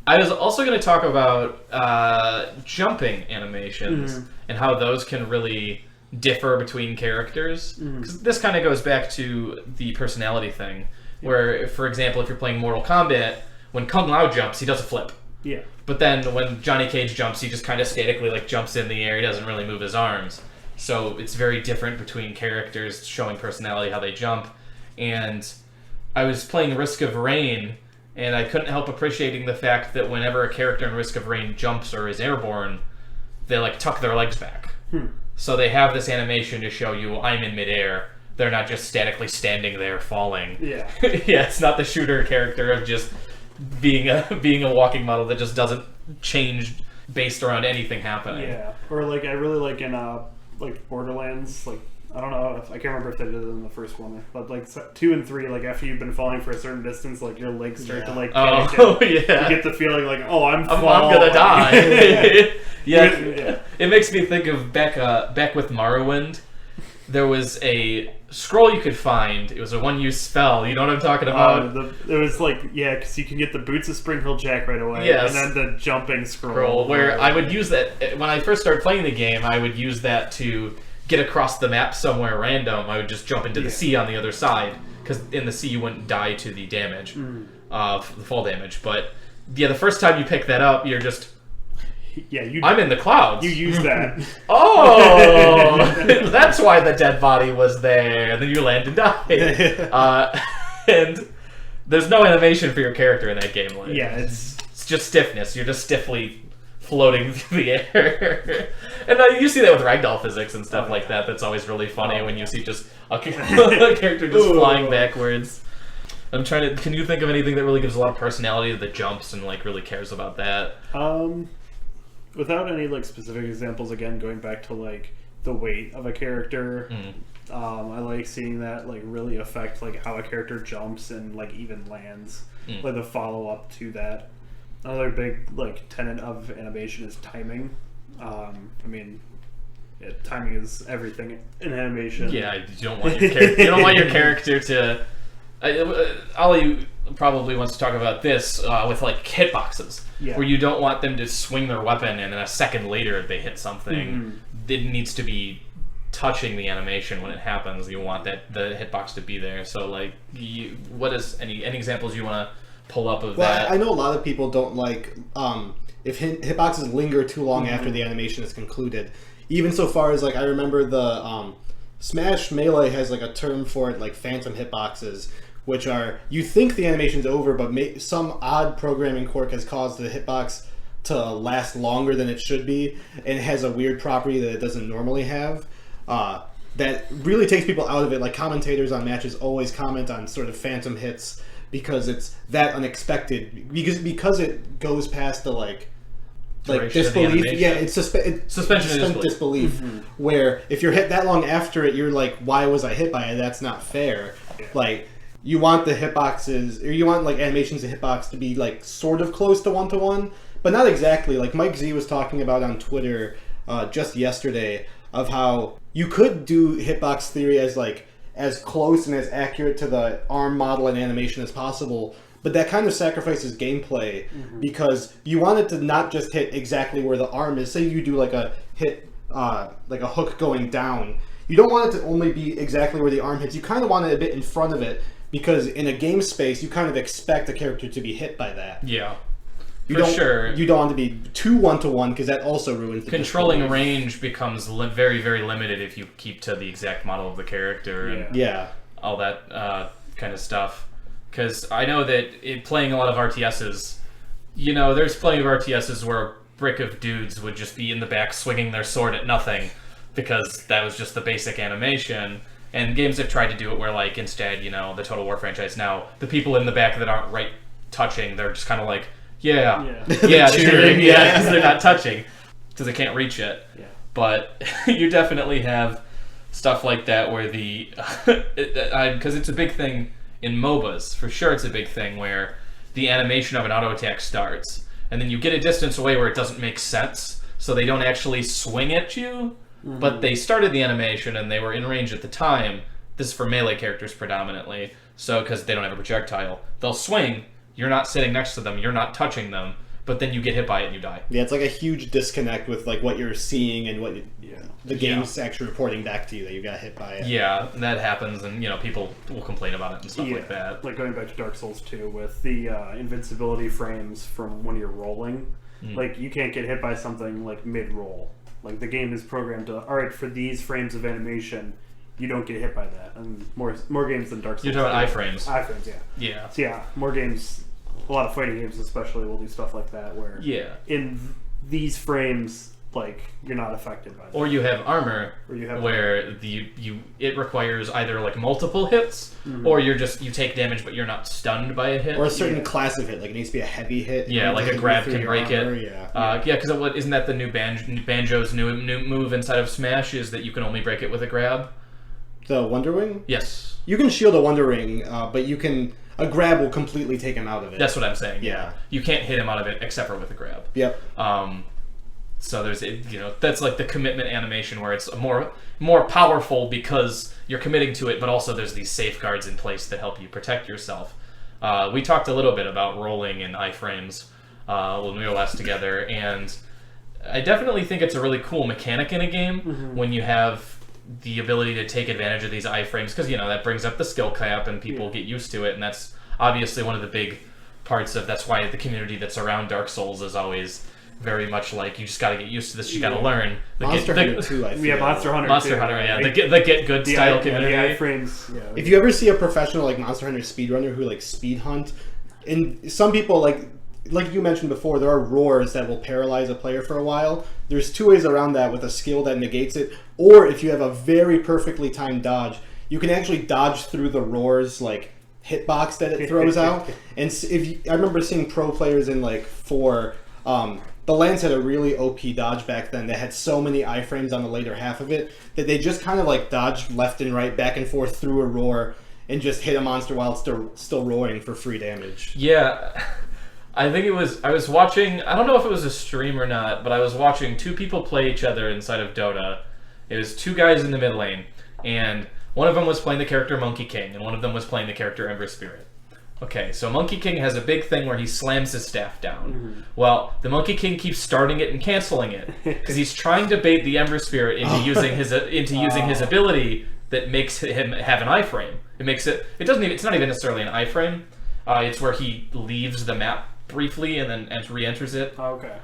I was also going to talk about jumping animations and how those can really differ between characters. Because this kind of goes back to the personality thing, where, for example, if you're playing Mortal Kombat, when Kung Lao jumps, he does a flip. Yeah. But then when Johnny Cage jumps, he just kind of statically like jumps in the air. He doesn't really move his arms. So it's very different between characters, showing personality, how they jump. And I was playing Risk of Rain, and I couldn't help appreciating the fact that whenever a character in Risk of Rain jumps or is airborne, they like tuck their legs back. So they have this animation to show you, I'm in midair. They're not just statically standing there falling. Yeah. It's not the shooter character of just being a walking model that just doesn't change based around anything happening. Yeah. Or like I really like in like Borderlands, like I don't know if I can't remember if they did it in the first one, but like 2 and 3, like after you've been falling for a certain distance, like your legs start to like you get the feeling like, oh, I'm gonna die. It makes me think of back with Morrowind. There was a scroll you could find. It was a one-use spell. You know what I'm talking about? It was like, because you can get the Boots of Spring-Hill Jack right away, and then the jumping scroll. Where I would use that when I first started playing the game. I would use that to get across the map somewhere random. I would just jump into the sea on the other side, because in the sea you wouldn't die to the damage, the fall damage. But the first time you pick that up, you're just I'm in the clouds. You use that. Oh, that's why the dead body was there. And then you land and die. And there's no animation for your character in that game. Like, it's just stiffness. You're just stiffly floating through the air. And you see that with ragdoll physics and stuff like that. That's always really funny when you see just a character just flying backwards. I'm trying to... Can you think of anything that really gives a lot of personality to the jumps and like really cares about that? Without any like specific examples, again going back to like the weight of a character, I like seeing that like really affect like how a character jumps and like even lands, like the follow up to that. Another big like tenet of animation is timing. Timing is everything in animation. Yeah, you don't want your character to. Ollie probably wants to talk about this with like hitboxes, where you don't want them to swing their weapon and then a second later they hit something. It needs to be touching the animation when it happens. You want the hitbox to be there. So like, what is any examples you want to pull up of that? I know a lot of people don't like if hitboxes linger too long after the animation is concluded. Even so far as like I remember the Smash Melee has like a term for it, like phantom hitboxes, which are, you think the animation's over, but some odd programming quirk has caused the hitbox to last longer than it should be, and it has a weird property that it doesn't normally have. That really takes people out of it. Like commentators on matches always comment on sort of phantom hits because it's that unexpected. Because it goes past the like duration of the disbelief. animation. Yeah, it's Suspension of disbelief. Where if you're hit that long after it, you're like, why was I hit by it? That's not fair. Yeah. Like, you want the hitboxes, or you want like animations of hitbox to be like sort of close to 1-to-1, but not exactly. Like Mike Z was talking about on Twitter just yesterday of how you could do hitbox theory as like as close and as accurate to the arm model and animation as possible. But that kind of sacrifices gameplay because you want it to not just hit exactly where the arm is. Say you do like a hit, like a hook going down. You don't want it to only be exactly where the arm hits. You kind of want it a bit in front of it because in a game space, you kind of expect the character to be hit by that. Yeah. You For don't, sure. You don't want to be too 1-to-1 because that also ruins the Controlling disbelief. range becomes very, very limited if you keep to the exact model of the character and Yeah. all that kind of stuff. Because I know that playing a lot of RTSs, there's plenty of RTSs where a brick of dudes would just be in the back swinging their sword at nothing because that was just the basic animation. And games have tried to do it where, like, instead, the Total War franchise now, the people in the back that aren't right touching, they're just kind of like, yeah, Cheering, because they're not touching because they can't reach it. Yeah. But you definitely have stuff like that where because it's a big thing in MOBAs. For sure, it's a big thing where the animation of an auto attack starts, and then you get a distance away where it doesn't make sense, so they don't actually swing at you, but they started the animation and they were in range at the time. This is for melee characters predominantly, so because they don't have a projectile, they'll swing. You're not sitting next to them, you're not touching them, but then you get hit by it and you die. Yeah, it's like a huge disconnect with like what you're seeing and what the game's actually reporting back to you that you got hit by it. Yeah, that happens, and people will complain about it and stuff like that. Like going back to Dark Souls 2 with the invincibility frames from when you're rolling. Like, you can't get hit by something like mid-roll. Like, the game is programmed to, alright, for these frames of animation, you don't get hit by that. And more games than Dark Souls. You're talking iframes. Iframes, yeah. Yeah. So yeah, more games, a lot of fighting games especially will do stuff like that where in these frames, like, you're not affected by that. Or you have armor where it requires either like multiple hits or you take damage but you're not stunned by a hit. Or a certain class of hit, like it needs to be a heavy hit. Yeah, like a grab can break armor, it. Because isn't that the new Banjo's new move inside of Smash is that you can only break it with a grab? The Wonder Wing? Yes. You can shield a Wonder Ring, but a grab will completely take him out of it. That's what I'm saying. Yeah. You can't hit him out of it except for with a grab. Yep. So there's that's like the commitment animation where it's more powerful because you're committing to it, but also there's these safeguards in place that help you protect yourself. We talked a little bit about rolling in iframes when we were last together, and I definitely think it's a really cool mechanic in a game when you have the ability to take advantage of these iframes, because that brings up the skill cap and people get used to it, and that's obviously one of the big parts of that's why the community that's around Dark Souls is always very much like, you just got to get used to this, you got to learn. Monster Hunter 2, I feel. Yeah, Monster Hunter Monster too. Hunter, yeah. The get good style community. The iframes. Yeah. If you ever see a professional like Monster Hunter speedrunner who like speed hunt, and some people like you mentioned before, there are roars that will paralyze a player for a while. There's two ways around that with a skill that negates it, or if you have a very perfectly timed dodge, you can actually dodge through the roars like hitbox that it throws out. And I remember seeing pro players in like 4. The Lance had a really OP dodge back then that had so many iframes on the later half of it that they just kind of like dodged left and right, back and forth through a roar, and just hit a monster while it's still roaring for free damage. Yeah. I think I was watching, I don't know if it was a stream or not, but I was watching 2 people play each other inside of Dota. It was 2 guys in the mid lane, and one of them was playing the character Monkey King, and one of them was playing the character Ember Spirit. Okay, so Monkey King has a big thing where he slams his staff down. Well, the Monkey King keeps starting it and canceling it, because he's trying to bait the Ember Spirit into using his ability that makes him have an iframe. It's not even necessarily an iframe. It's where he leaves the map briefly and then re-enters it. Oh, okay.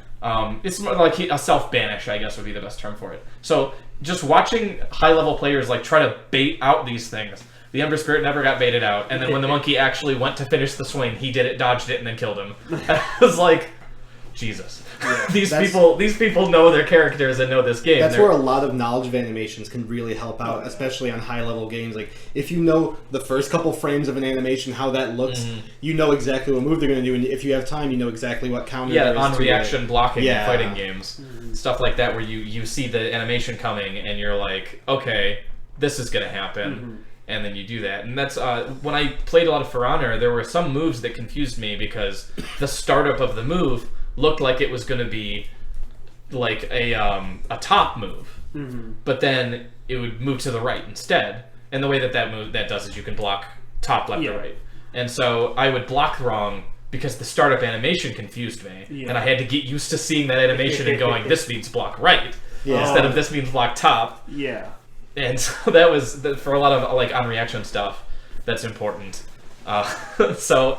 It's more like a self-banish, I guess would be the best term for it. So just watching high-level players like try to bait out these things. The Ember Spirit never got baited out, and then when the monkey actually went to finish the swing, he did it, dodged it, and then killed him. I was like, Jesus, Yeah, these people know their characters and know this game. That's where a lot of knowledge of animations can really help out, especially on high-level games. Like, if you know the first couple frames of an animation, how that looks, you know exactly what move they're going to do, and if you have time, you know exactly what counter there is on reaction blocking in Yeah. fighting games. Stuff like that where you see the animation coming and you're like, okay, this is going to happen. And then you do that. And that's, when I played a lot of For Honor, there were some moves that confused me because the startup of the move looked like it was going to be like a top move. But then it would move to the right instead. And the way that does is you can block top, left, or right. And so I would block wrong because the startup animation confused me. And I had to get used to seeing that animation and going, this means block right. Instead of this means block top. And so that was, for a lot of like on reaction stuff, that's important. So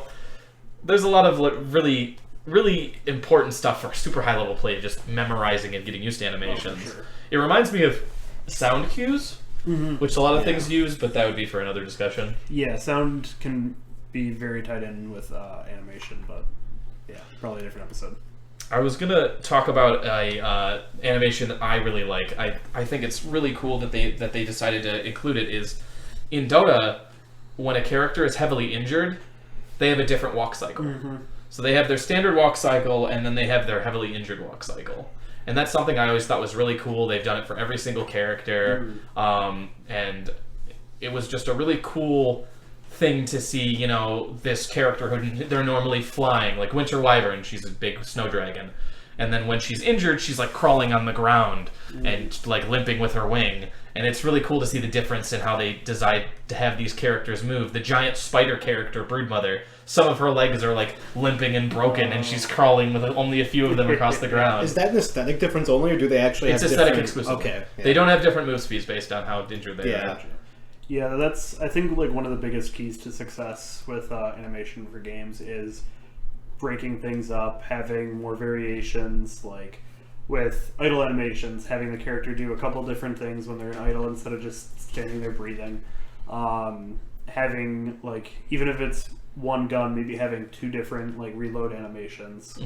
there's a lot of really, really important stuff for super high level play, just memorizing and getting used to animations. It reminds me of sound cues, which a lot of things use, but that would be for another discussion. Yeah, sound can be very tied in with animation, but yeah, probably a different episode. I was gonna talk about a animation that I really like. I think it's really cool that they decided to include it. Is in Dota, when a character is heavily injured, they have a different walk cycle. So they have their standard walk cycle, and then they have their heavily injured walk cycle. And that's something I always thought was really cool. They've done it for every single character, and it was just a really cool thing to see, you know, this character who they're normally flying, like Winter Wyvern, she's a big snow dragon. And then when she's injured, she's like crawling on the ground and like limping with her wing. And it's really cool to see the difference in how they decide to have these characters move. The giant spider character, Broodmother, some of her legs are like limping and broken, and she's crawling with only a few of them across the ground. Is that an aesthetic difference only, or do they actually It's have aesthetic different... exclusive. Okay. They don't have different move speeds based on how injured they are. Yeah, that's, I think, like one of the biggest keys to success with animation for games is breaking things up, having more variations, like with idle animations, having the character do a couple different things when they're in idle instead of just standing there breathing. Having, like, even if it's one gun, maybe having two different, like, reload animations,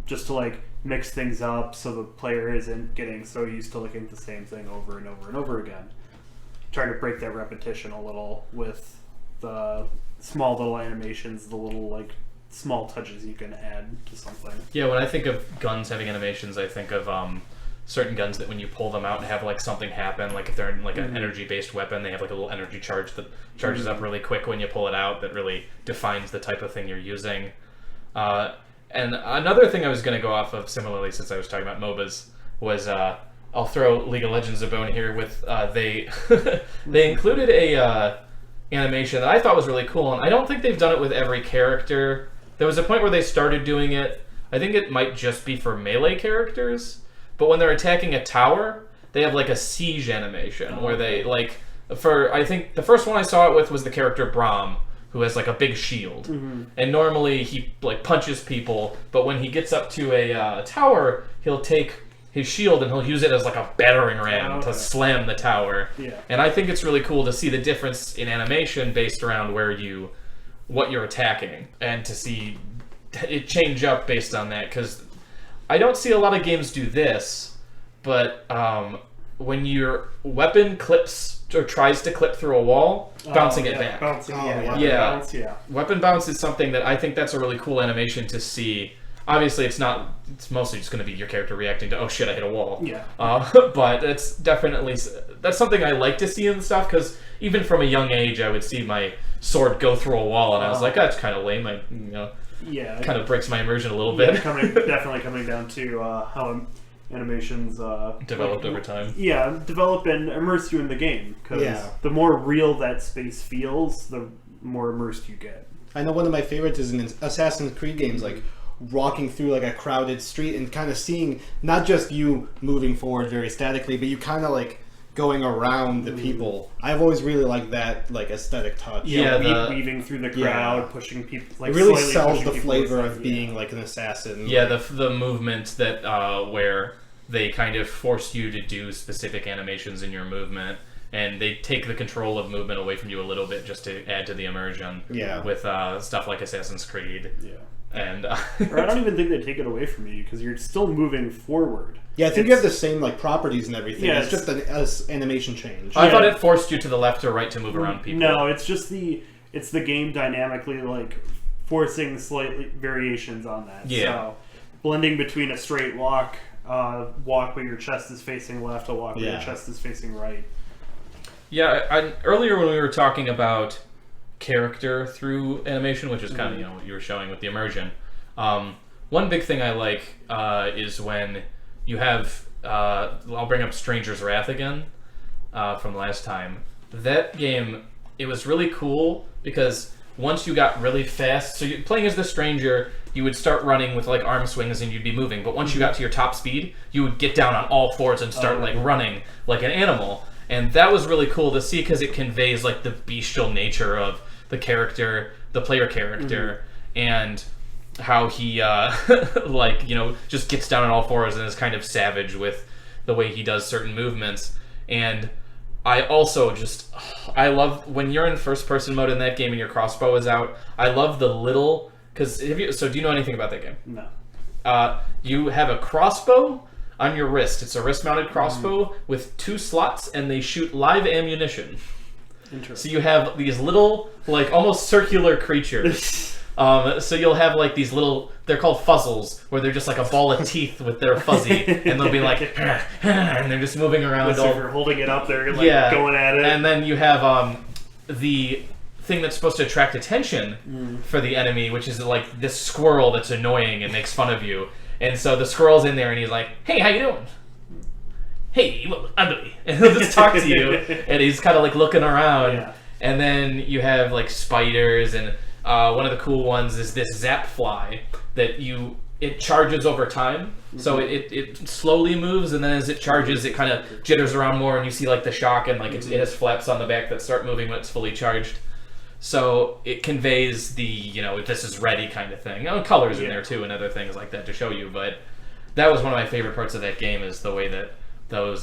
just to, like, mix things up so the player isn't getting so used to looking at the same thing over and over and over again. Trying to break that repetition a little with the small little animations, the little like small touches you can add to something. Yeah, when I think of guns having animations, I think of certain guns that when you pull them out and have like something happen, like if they're in like an energy-based weapon, they have like a little energy charge that charges up really quick when you pull it out. That really defines the type of thing you're using. And another thing I was going to go off of, similarly, since I was talking about MOBAs, was I'll throw League of Legends a bone here with they they included a animation that I thought was really cool, and I don't think they've done it with every character. There was a point where they started doing it. I think it might just be for melee characters, but when they're attacking a tower, they have like a siege animation where they like I think the first one I saw it with was the character Braum, who has like a big shield, and normally he like punches people, but when he gets up to a tower, he'll take his shield and he'll use it as like a battering ram to slam the tower. And I think it's really cool to see the difference in animation based around what you're attacking, and to see it change up based on that, because I don't see a lot of games do this, but when your weapon clips or tries to clip through a wall, bouncing it back. Weapon bounce is something that I think that's a really cool animation to see. Obviously, it's mostly just going to be your character reacting to, oh shit, I hit a wall. But that's something I like to see in stuff, because even from a young age, I would see my sword go through a wall, and I was like, that's kind of lame. It kind of breaks my immersion a little bit. Definitely coming down to how animations developed over time. Develop and immerse you in the game, because the more real that space feels, the more immersed you get. I know one of my favorites is in Assassin's Creed games, like walking through like a crowded street and kind of seeing not just you moving forward very statically, but you kind of like going around the people. I've always really liked that like aesthetic touch. Weaving through the crowd, pushing people. Like, it really sells the flavor of being like an assassin. The movement that where they kind of force you to do specific animations in your movement, and they take the control of movement away from you a little bit just to add to the immersion. With stuff like Assassin's Creed. And Or I don't even think they take it away from you because you're still moving forward. Yeah, I think you have the same like properties and everything. Yeah, it's just an animation change. I thought it forced you to the left or right to move around people. No, it's just the game dynamically like forcing slightly variations on that. Yeah. So blending between a straight walk where your chest is facing left, a walk where your chest is facing right. Yeah, earlier when we were talking about character through animation, which is kind of what you were showing with the immersion. One big thing I like is when you have I'll bring up Stranger's Wrath again from last time. That game, it was really cool because once you got really fast, so you're playing as the stranger, you would start running with like arm swings and you'd be moving, but once you got to your top speed, you would get down on all fours and start like running like an animal. And that was really cool to see because it conveys like the bestial nature of the character, the player character, and how he like, just gets down on all fours and is kind of savage with the way he does certain movements. And I also I love when you're in first person mode in that game and your crossbow is out. I love the little, do you know anything about that game? No. You have a crossbow on your wrist. It's a wrist mounted crossbow with 2 slots and they shoot live ammunition. So you have these little, like, almost circular creatures. So you'll have, like, these little, they're called fuzzles, where they're just like a ball of teeth with their fuzzy, and they'll be like, and they're just moving around. So if you're holding it up, they're like going at it. And then you have the thing that's supposed to attract attention for the enemy, which is like this squirrel that's annoying and makes fun of you. And so the squirrel's in there, and he's like, "Hey, how you doing? Hey, you look ugly." And he'll just talk to you, and he's kind of like looking around. Yeah. And then you have like spiders, and one of the cool ones is this zap fly that it charges over time. So it slowly moves, and then as it charges, it kind of jitters around more, and you see like the shock, and like it has flaps on the back that start moving when it's fully charged. So it conveys the, this is ready kind of thing. Colors in there too and other things like that to show you. But that was one of my favorite parts of that game, is the way that those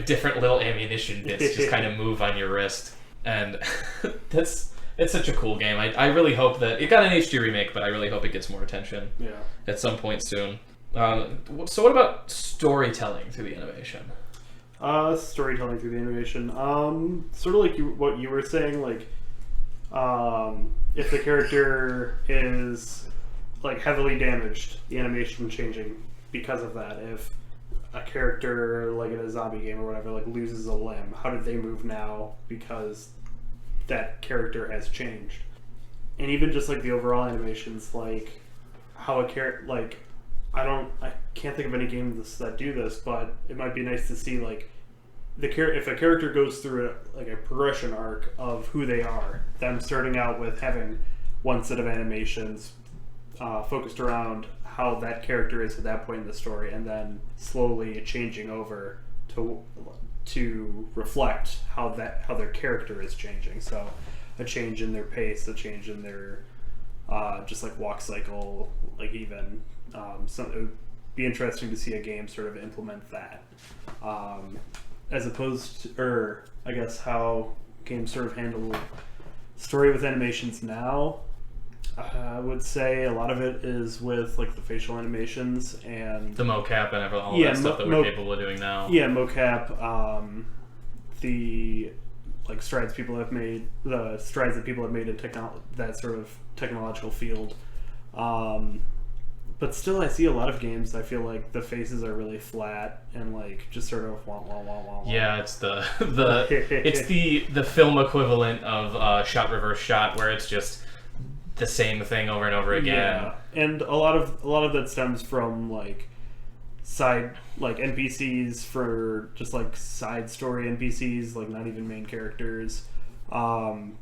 different little ammunition bits just kind of move on your wrist. And it's such a cool game. I really hope that it got an HD remake, but I really hope it gets more attention at some point soon. So what about storytelling through the animation? Storytelling through the animation. Sort of like what you were saying, like if the character is like heavily damaged, the animation changing because of that. If a character like in a zombie game or whatever like loses a limb, how did they move now because that character has changed? And even just like the overall animations, like how a character, like I can't think of any games that do this, but it might be nice to see like if a character goes through a progression arc of who they are, them starting out with having one set of animations focused around how that character is at that point in the story, and then slowly changing over to reflect how their character is changing. So a change in their pace, a change in their just like walk cycle, like even so it would be interesting to see a game sort of implement that, as opposed to, or I guess how games sort of handle story with animations now. I would say a lot of it is with like the facial animations and the mocap and all that stuff that we're capable of doing now. Yeah, mocap. The like strides people have made, the strides that people have made in that sort of technological field. But still, I see a lot of games. I feel like the faces are really flat and like just sort of wah wah wah wah. Yeah, it's it's the film equivalent of shot reverse shot, where it's just the same thing over and over again. Yeah, and a lot of that stems from like side like NPCs for just like side story NPCs, like not even main characters.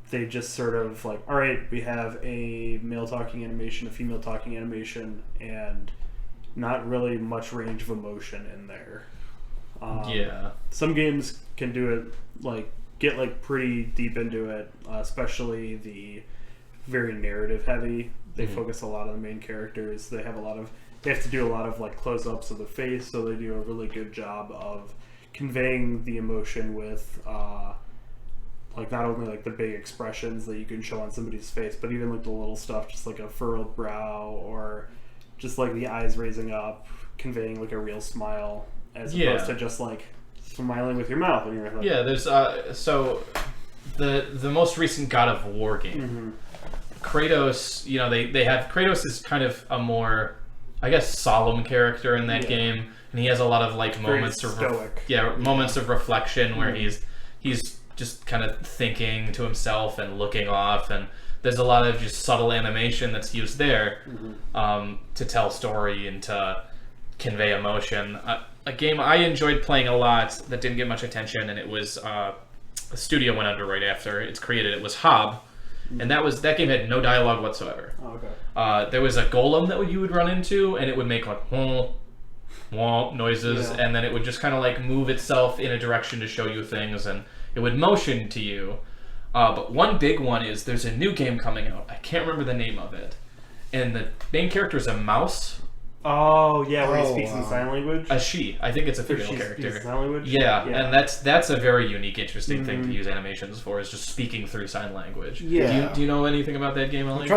They just sort of like, all right, we have a male talking animation, a female talking animation, and not really much range of emotion in there. Some games can do it, like get like pretty deep into it, especially the very narrative heavy. They focus a lot on the main characters. They have to do a lot of like close-ups of the face, so they do a really good job of conveying the emotion with like not only like the big expressions that you can show on somebody's face, but even like the little stuff, just like a furrowed brow or just like the eyes raising up, conveying like a real smile, as opposed to just like smiling with your mouth and your Yeah, there's so the most recent God of War game, Kratos. You know, they have Kratos is kind of a more, I guess, solemn character in that game, and he has a lot of like moments of moments of reflection where he's just kind of thinking to himself and looking off, and there's a lot of just subtle animation that's used there to tell story and to convey emotion. A game I enjoyed playing a lot that didn't get much attention, and it was the studio went under right after it's created. It was Hob, and that game had no dialogue whatsoever. Oh, okay. There was a golem that you would run into, and it would make like wah noises, and then it would just kind of like move itself in a direction to show you things, and it would motion to you. But one big one is there's a new game coming out. I can't remember the name of it, and the main character is a mouse. Oh yeah, where he speaks in sign language. A she. I think it's a female character. Sign language. Yeah, and that's a very unique, interesting thing to use animations for, is just speaking through sign language. Yeah. Do you know anything about that game, Ellie?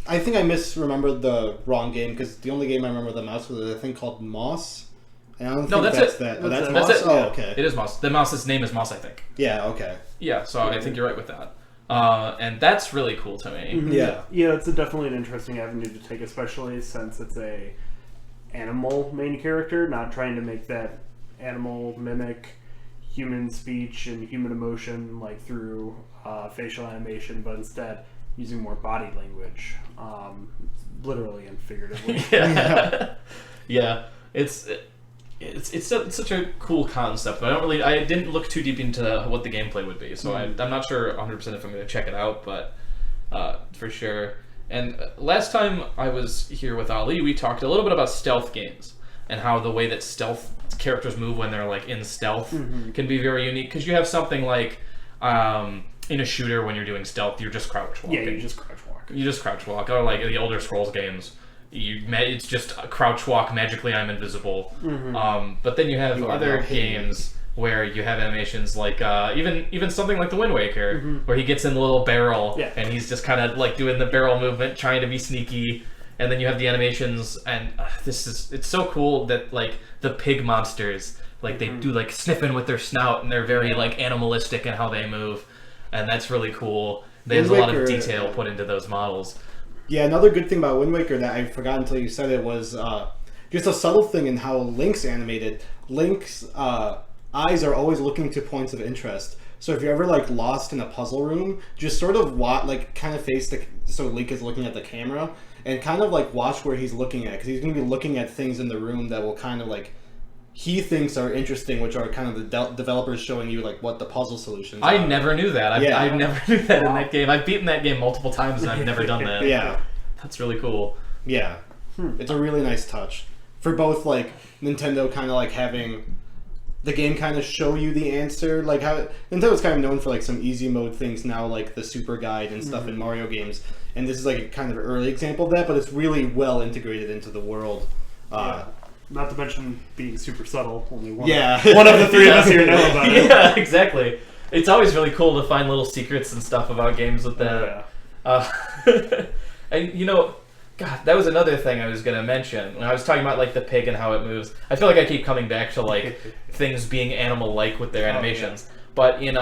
I think I misremembered the wrong game, because the only game I remember the mouse was a thing called Moss. And I don't think that's it. that. Oh, that's Moss? Moss? Oh, okay. It is Moss. The mouse's name is Moss, I think. Yeah, okay. Yeah, so I think you're right with that. And that's really cool to me. Yeah. Yeah, it's definitely an interesting avenue to take, especially since it's a animal main character, not trying to make that animal mimic human speech and human emotion like through facial animation, but instead using more body language, literally and figuratively. Yeah. It's such a cool concept, but I didn't look too deep into what the gameplay would be, so I'm not sure 100% if I'm going to check it out, but for sure. And last time I was here with Ali, we talked a little bit about stealth games and how the way that stealth characters move when they're like in stealth can be very unique, because you have something like in a shooter when you're doing stealth, you're just crouch walking. Yeah, you just crouch walk. You just crouch walk, or like the Elder Scrolls games. It's just a crouch walk, magically I'm invisible. But then you have other games where you have animations like even something like the Wind Waker, where he gets in the little barrel and he's just kind of like doing the barrel movement, trying to be sneaky. And then you have the animations, and it's so cool that like the pig monsters, like they do like sniffing with their snout, and they're very like animalistic in how they move, and that's really cool. There's a lot of detail put into those models. Yeah, another good thing about Wind Waker that I forgot until you said it was just a subtle thing in how Link's animated. Link's eyes are always looking to points of interest. So if you're ever like lost in a puzzle room, just sort of kind of face so Link is looking at the camera, and kind of like watch where he's looking at, because he's going to be looking at things in the room that will kind of like he thinks are interesting, which are kind of the developers showing you like what the puzzle solutions are. I never knew that. I never knew that in that game. I've beaten that game multiple times and I've never done that. Yeah. That's really cool. Yeah. It's a really nice touch. For both like Nintendo kind of like having the game kind of show you the answer, like how Nintendo's kind of known for like some easy mode things now, like the Super Guide and stuff in Mario games, and this is like a kind of early example of that, but it's really well integrated into the world. Not to mention being super subtle. Only one of the three of us here know about it. Yeah, exactly. It's always really cool to find little secrets and stuff about games with that. And you know, God, that was another thing I was going to mention when I was talking about like the pig and how it moves. I feel like I keep coming back to like things being animal-like with their animations. But in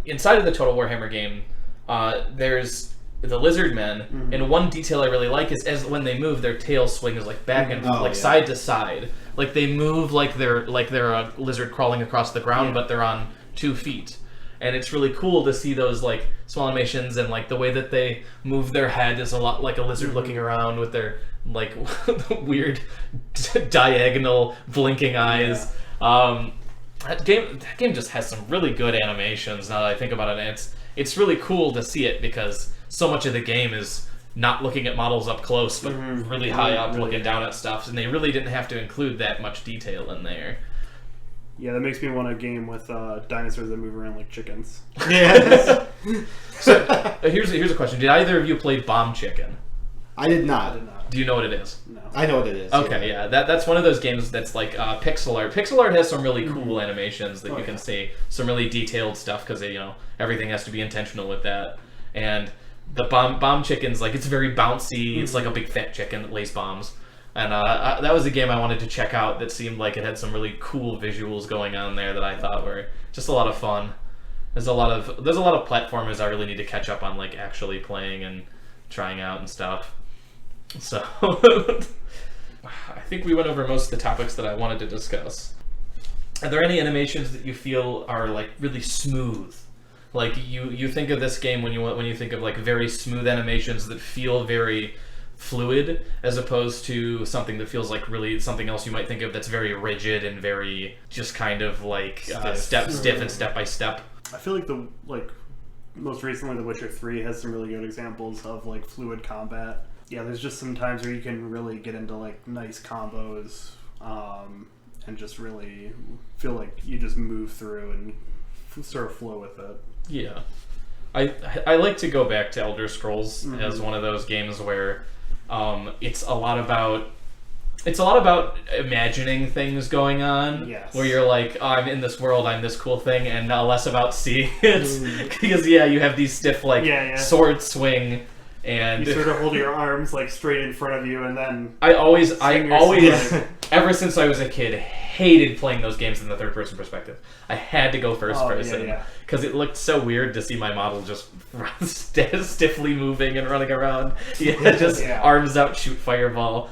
inside of the Total Warhammer game, there's the lizard men, and one detail I really like is as when they move, their tail swings like back and side to side, like they move like they're a lizard crawling across the ground, but they're on 2 feet. And it's really cool to see those like small animations, and like the way that they move their head is a lot like a lizard looking around with their like weird diagonal blinking eyes. That game just has some really good animations now that I think about it, and it's really cool to see it because so much of the game is not looking at models up close, but really high up looking down at stuff, and they really didn't have to include that much detail in there. Yeah, that makes me want a game with dinosaurs that move around like chickens. Yeah. So here's a question: did either of you play Bomb Chicken? I did I not. did not. Do you know what it is? No. I know what it is. Okay, yeah. That's one of those games that's like pixel art. Pixel art has some really cool animations that you can see, some really detailed stuff because everything has to be intentional with that. And the bomb chicken's like, it's very bouncy. It's like a big fat chicken that lays bombs. And that was a game I wanted to check out that seemed like it had some really cool visuals going on there that I thought were just a lot of fun. There's a lot of platformers I really need to catch up on, like actually playing and trying out and stuff. So I think we went over most of the topics that I wanted to discuss. Are there any animations that you feel are like really smooth? Like you think of this game when you think of like very smooth animations that feel very fluid, as opposed to something that feels like really something else you might think of that's very rigid and very just kind of like stiff and step by step. I feel like most recently The Witcher 3 has some really good examples of like fluid combat. Yeah, there's just some times where you can really get into like nice combos and just really feel like you just move through and sort of flow with it. Yeah. I like to go back to Elder Scrolls as one of those games where it's a lot about imagining things going on. Yes. Where you're like, oh, I'm in this world, I'm this cool thing, and less about seeing it. Because you have these stiff sword swing, and you sort of hold your arms like straight in front of you, and then I always ever since I was a kid hated playing those games in the third person perspective. I had to go first person because it looked so weird to see my model just stiffly moving and running around. Arms out, shoot fireball.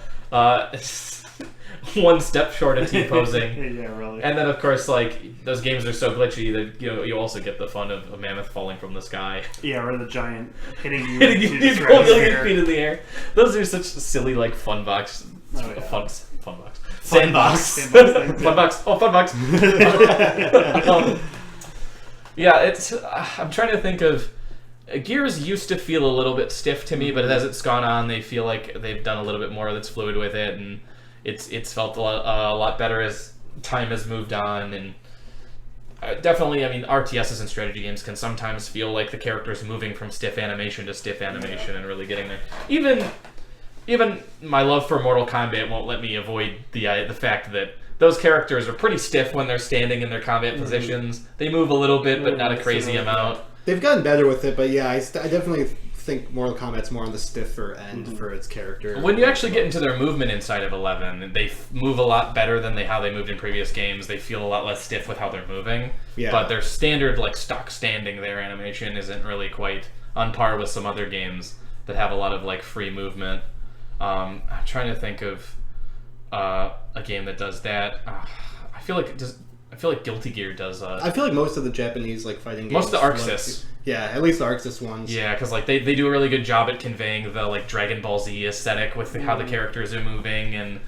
One step short of T-posing. Yeah, really. And then, of course, like, those games are so glitchy that, you also get the fun of a mammoth falling from the sky. Yeah, or the giant hitting you. You go a million feet in the air. Those are such silly, like, fun box. Fun box. Sandbox. Fun box. Oh, fun box. I'm trying to think of... Gears used to feel a little bit stiff to me, but as it's gone on, they feel like they've done a little bit more that's fluid with it, and it's felt a lot better as time has moved on. And definitely, I mean, RTSs and strategy games can sometimes feel like the character's moving from stiff animation to stiff animation and really getting there. Even my love for Mortal Kombat won't let me avoid the fact that those characters are pretty stiff when they're standing in their combat positions. They move a little bit, but not a crazy amount. They've gotten better with it, but yeah, I definitely think Mortal Kombat's more on the stiffer end for its character. When you actually get into their movement inside of 11, they move a lot better than how they moved in previous games. They feel a lot less stiff with how they're moving. Yeah. But their standard, like, stock standing there animation isn't really quite on par with some other games that have a lot of, like, free movement. I'm trying to think of a game that does that. I feel like Guilty Gear does. I feel like most of the Japanese fighting games. Most of the Arxis. At least the Arxis ones. Yeah, because they do a really good job at conveying the Dragon Ball Z aesthetic with how the characters are moving and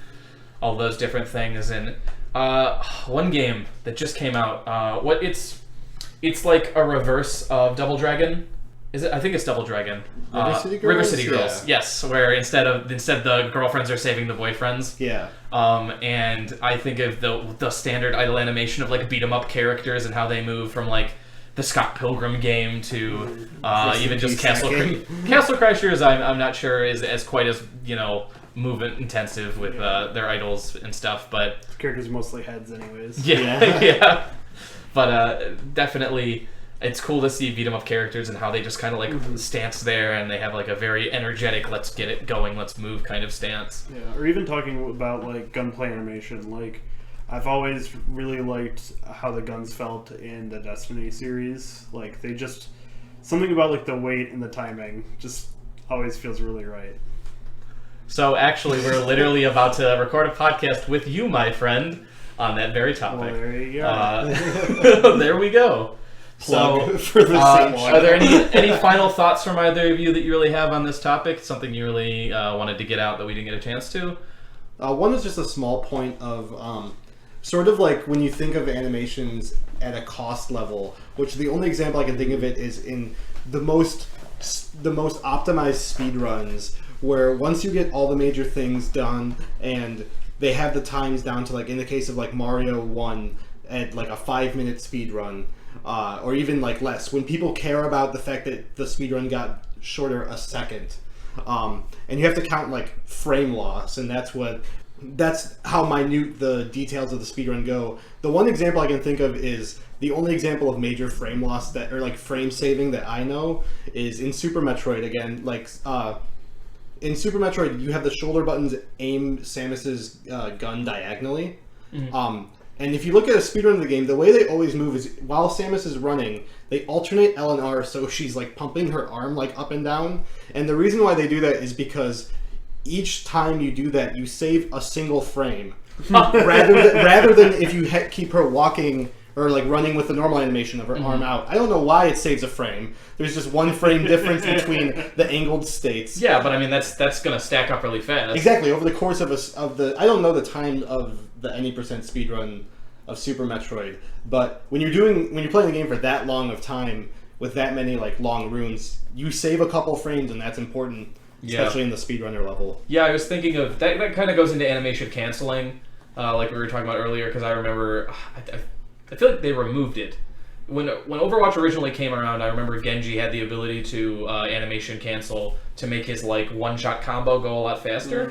all those different things. And one game that just came out, it's like a reverse of Double Dragon. Is it? I think it's Double Dragon. River City Girls. Yeah. Yes, where instead the girlfriends are saving the boyfriends. Yeah. And I think of the standard idle animation of beat 'em up characters and how they move from the Scott Pilgrim game to even just Castle Crashers. I'm not sure is as quite as movement intensive with their idols and stuff, but the characters are mostly heads anyways. Yeah. But definitely. It's cool to see beat 'em up characters and how they just kind of stance there, and they have a very energetic, let's get it going, let's move kind of stance. Yeah, or even talking about gunplay animation. I've always really liked how the guns felt in the Destiny series. They just something about the weight and the timing just always feels really right. So actually, we're literally about to record a podcast with you, my friend, on that very topic. Well, there you go. There we go. Plug for the same one. Are there any final thoughts from either of you that you really have on this topic? Something you really wanted to get out that we didn't get a chance to? One is just a small point of sort of when you think of animations at a cost level, which the only example I can think of it is in the most optimized speed runs, where once you get all the major things done and they have the times down to in the case of Mario 1 at a 5-minute speed run. Or even less. When people care about the fact that the speedrun got shorter a second, and you have to count like frame loss, and that's how minute the details of the speedrun go. The one example I can think of is the only example of major frame loss or like frame saving that I know is in Super Metroid. Again, like in Super Metroid, you have the shoulder buttons aim Samus's gun diagonally. Mm-hmm. And if you look at a speedrun of the game, the way they always move is while Samus is running, they alternate L and R, so she's like pumping her arm like up and down. And the reason why they do that is because each time you do that, you save a single frame, rather than if you keep her walking or like running with the normal animation of her arm out. I don't know why it saves a frame. There's just one frame difference between the angled states. Yeah, but I mean that's gonna stack up really fast. Exactly, over the course of I don't know the time of the any percent speedrun of Super Metroid, but when you're playing the game for that long of time with that many like long runes, you save a couple frames, and that's important, especially in the speedrunner level. Yeah, I was thinking of that. That kind of goes into animation canceling, like we were talking about earlier, because I remember I feel like they removed it. When Overwatch originally came around, I remember Genji had the ability to animation cancel to make his like one-shot combo go a lot faster.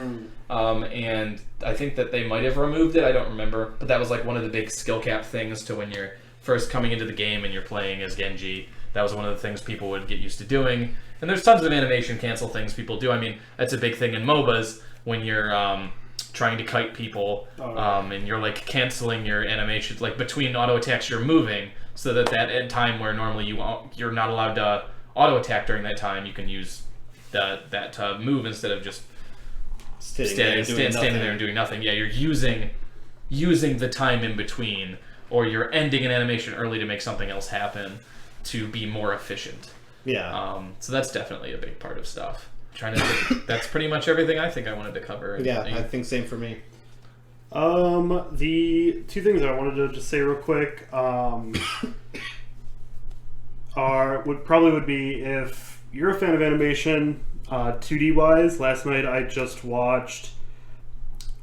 And I think that they might have removed it. I don't remember, but that was like one of the big skill cap things to when you're first coming into the game and you're playing as Genji. That was one of the things people would get used to doing. And there's tons of animation cancel things people do. I mean, that's a big thing in MOBAs when you're trying to kite people, and you're like canceling your animations, like between auto attacks you're moving, so that at time where normally you're not allowed to auto attack during that time, you can use that move instead of just standing there and doing nothing. Yeah, you're using the time in between, or you're ending an animation early to make something else happen to be more efficient. Yeah. So that's definitely a big part of stuff. That's pretty much everything I think I wanted to cover. Yeah, I think same for me. The two things I wanted to just say real quick would be if you're a fan of animation, 2D wise. Last night I just watched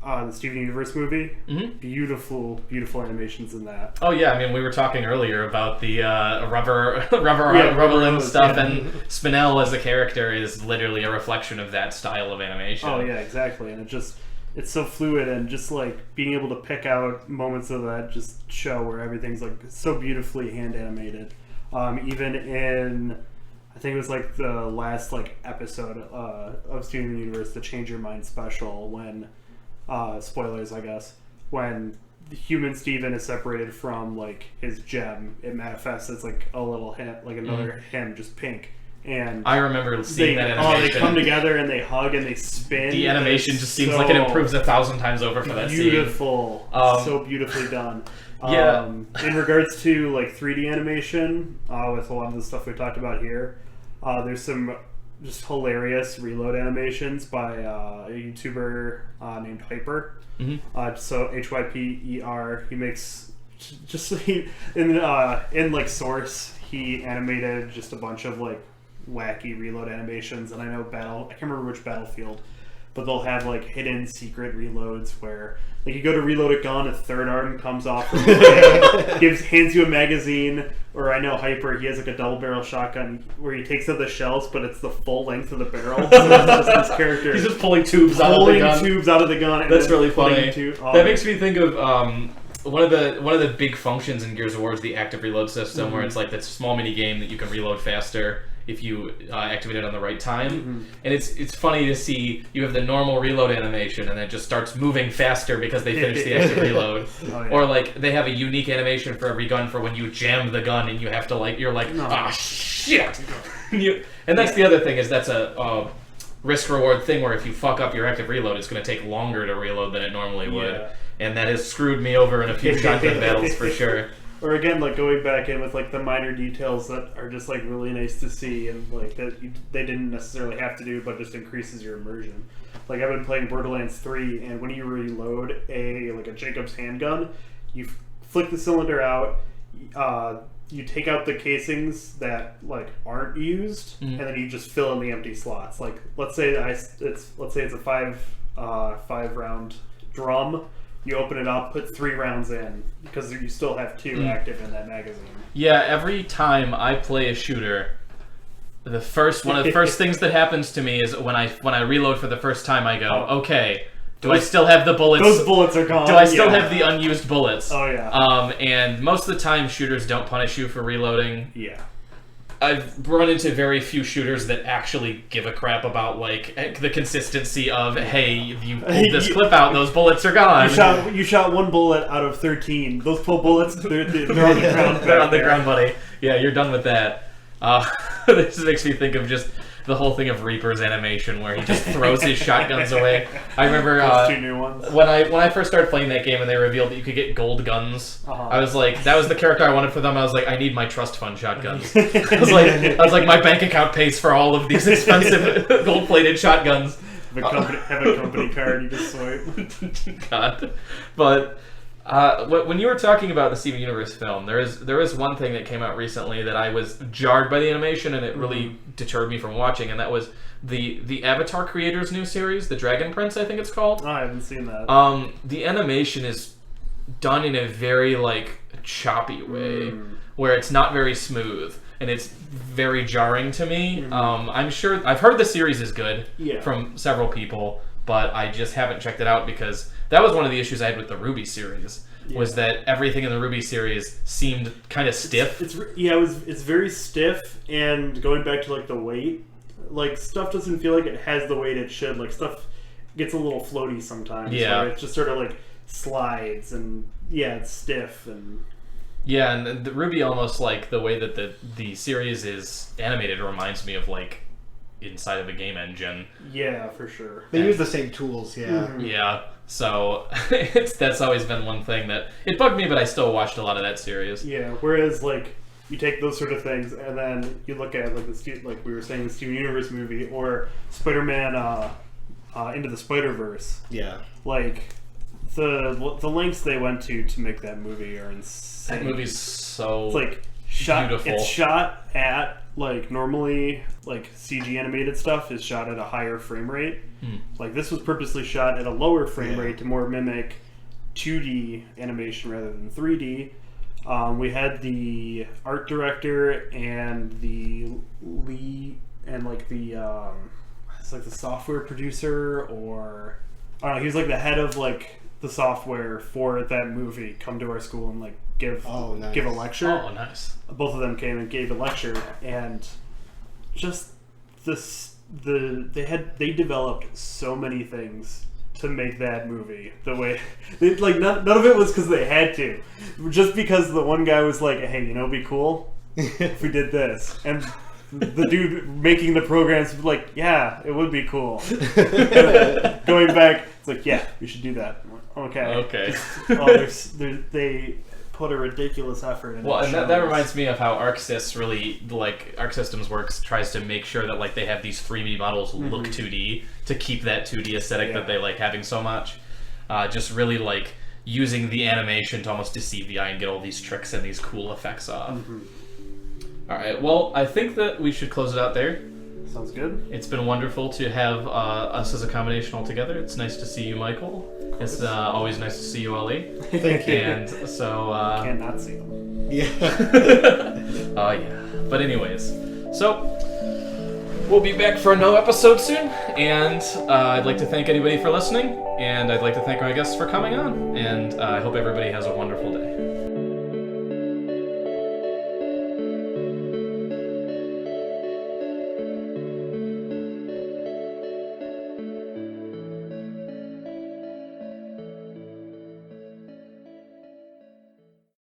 the Steven Universe movie. Mm-hmm. Beautiful animations in that. Oh yeah, I mean we were talking earlier about the rubber stuff, and Spinell as a character is literally a reflection of that style of animation. Oh yeah, exactly, and it's so fluid, and just like being able to pick out moments of that just show where everything's like so beautifully hand animated. Even in, I think it was like the last like episode of Steven Universe, the Change Your Mind special, when spoilers I guess, when the human Steven is separated from like his gem, it manifests as like a little him, like another him, just pink. And I remember seeing that animation. They come together and they hug and they spin. The animation just seems like it improves 1,000 times over for that scene. Beautiful. So beautifully done. Yeah. In regards to like 3D animation, with a lot of the stuff we talked about here, there's some just hilarious reload animations by a YouTuber named Hyper. Mm-hmm. So Hyper. He makes in like Source, he animated just a bunch of like wacky reload animations, and I can't remember which Battlefield, but they'll have like hidden secret reloads where like you go to reload a gun, a third arm comes off from hands you a magazine. Or I know Hyper, he has like a double barrel shotgun where he takes out the shells, but it's the full length of the barrel. So it's just this character. He's just pulling tubes out of the gun. That's really funny. That makes me think of one of the big functions in Gears of War is the active reload system, where it's like that small mini game that you can reload faster if you activate it on the right time. And it's funny to see you have the normal reload animation and then it just starts moving faster because they finished the active reload. Or like they have a unique animation for every gun for when you jam the gun and you have to like, you're like, shit! And that's the other thing, is that's a risk reward thing where if you fuck up your active reload, it's going to take longer to reload than it normally would. And that has screwed me over in a few shotgun battles for sure. Or again, like going back in with like the minor details that are just like really nice to see, and like that they didn't necessarily have to do, but just increases your immersion. Like I've been playing Borderlands 3, and when you reload a Jacobs handgun, you flick the cylinder out, you take out the casings that like aren't used, and then you just fill in the empty slots. Like let's say it's a five round drum. You open it up, put 3 rounds in, because you still have 2 active in that magazine. Yeah, every time I play a shooter, one of the first things that happens to me is when I reload for the first time, I go, okay, do I still have the bullets? Those bullets are gone. Do I still have the unused bullets? Oh yeah. And most of the time, shooters don't punish you for reloading. Yeah. I've run into very few shooters that actually give a crap about like the consistency of, hey, if you pulled this clip out, those bullets are gone. You shot one bullet out of 13. Those 12 bullets, they're on the ground. They're on the ground, buddy. Yeah, you're done with that. This makes me think of just the whole thing of Reaper's animation where he just throws his shotguns away. I remember Those two new ones. when I first started playing that game and they revealed that you could get gold guns. I was like, that was the character I wanted for them. I was like, I need my trust fund shotguns. I was like, my bank account pays for all of these expensive gold-plated shotguns. Have a company card you just swipe. God, but. When you were talking about the Steven Universe film, there is one thing that came out recently that I was jarred by the animation and it really deterred me from watching, and that was the Avatar creators' new series, The Dragon Prince, I think it's called. Oh, I haven't seen that. The animation is done in a very like choppy way, where it's not very smooth and it's very jarring to me. I'm sure I've heard the series is good from several people, but I just haven't checked it out because that was one of the issues I had with the Ruby series, was that everything in the Ruby series seemed kind of stiff. It's very stiff, and going back to like the weight, like stuff doesn't feel like it has the weight it should. Like stuff gets a little floaty sometimes. Yeah, it just sort of like slides, and it's stiff and. Yeah, and the Ruby almost like the way that the series is animated reminds me of like inside of a game engine. Yeah, for sure. They use the same tools, Yeah, so that's always been one thing that it bugged me, but I still watched a lot of that series. Yeah, whereas like you take those sort of things and then you look at like we were saying, the Steven Universe movie or Spider-Man Into the Spider-Verse. Yeah. Like the lengths they went to make that movie are insane. That movie's so it's like beautiful. It's shot at like normally like CG animated stuff is shot at a higher frame rate. Like this was purposely shot at a lower frame rate to more mimic 2D animation rather than 3D. We had the art director and the lead and like the it's like the software producer, or I don't know, he was like the head of like the software for that movie come to our school and like give a lecture. Oh, nice. Both of them came and gave a lecture, and just they developed so many things to make that movie the way like none of it was because they had to, just because the one guy was like, hey, it'd be cool if we did this, and the dude making the programs was like, yeah, it would be cool. Going back, it's like, yeah, we should do that. Okay. They put a ridiculous effort in. Well, and that reminds me of how Arc Systems Works tries to make sure that like they have these 3D models look 2D to keep that 2D aesthetic that they like having so much. Just really like using the animation to almost deceive the eye and get all these tricks and these cool effects off. All right, well, I think that we should close it out there. Sounds good. It's been wonderful to have us as a combination all together. It's nice to see you, Michael. It's always nice to see you, Ollie. Thank you. And so... can't not see them. Yeah. Oh, yeah. But anyways, so we'll be back for another episode soon. And I'd like to thank anybody for listening. And I'd like to thank my guests for coming on. And I hope everybody has a wonderful day.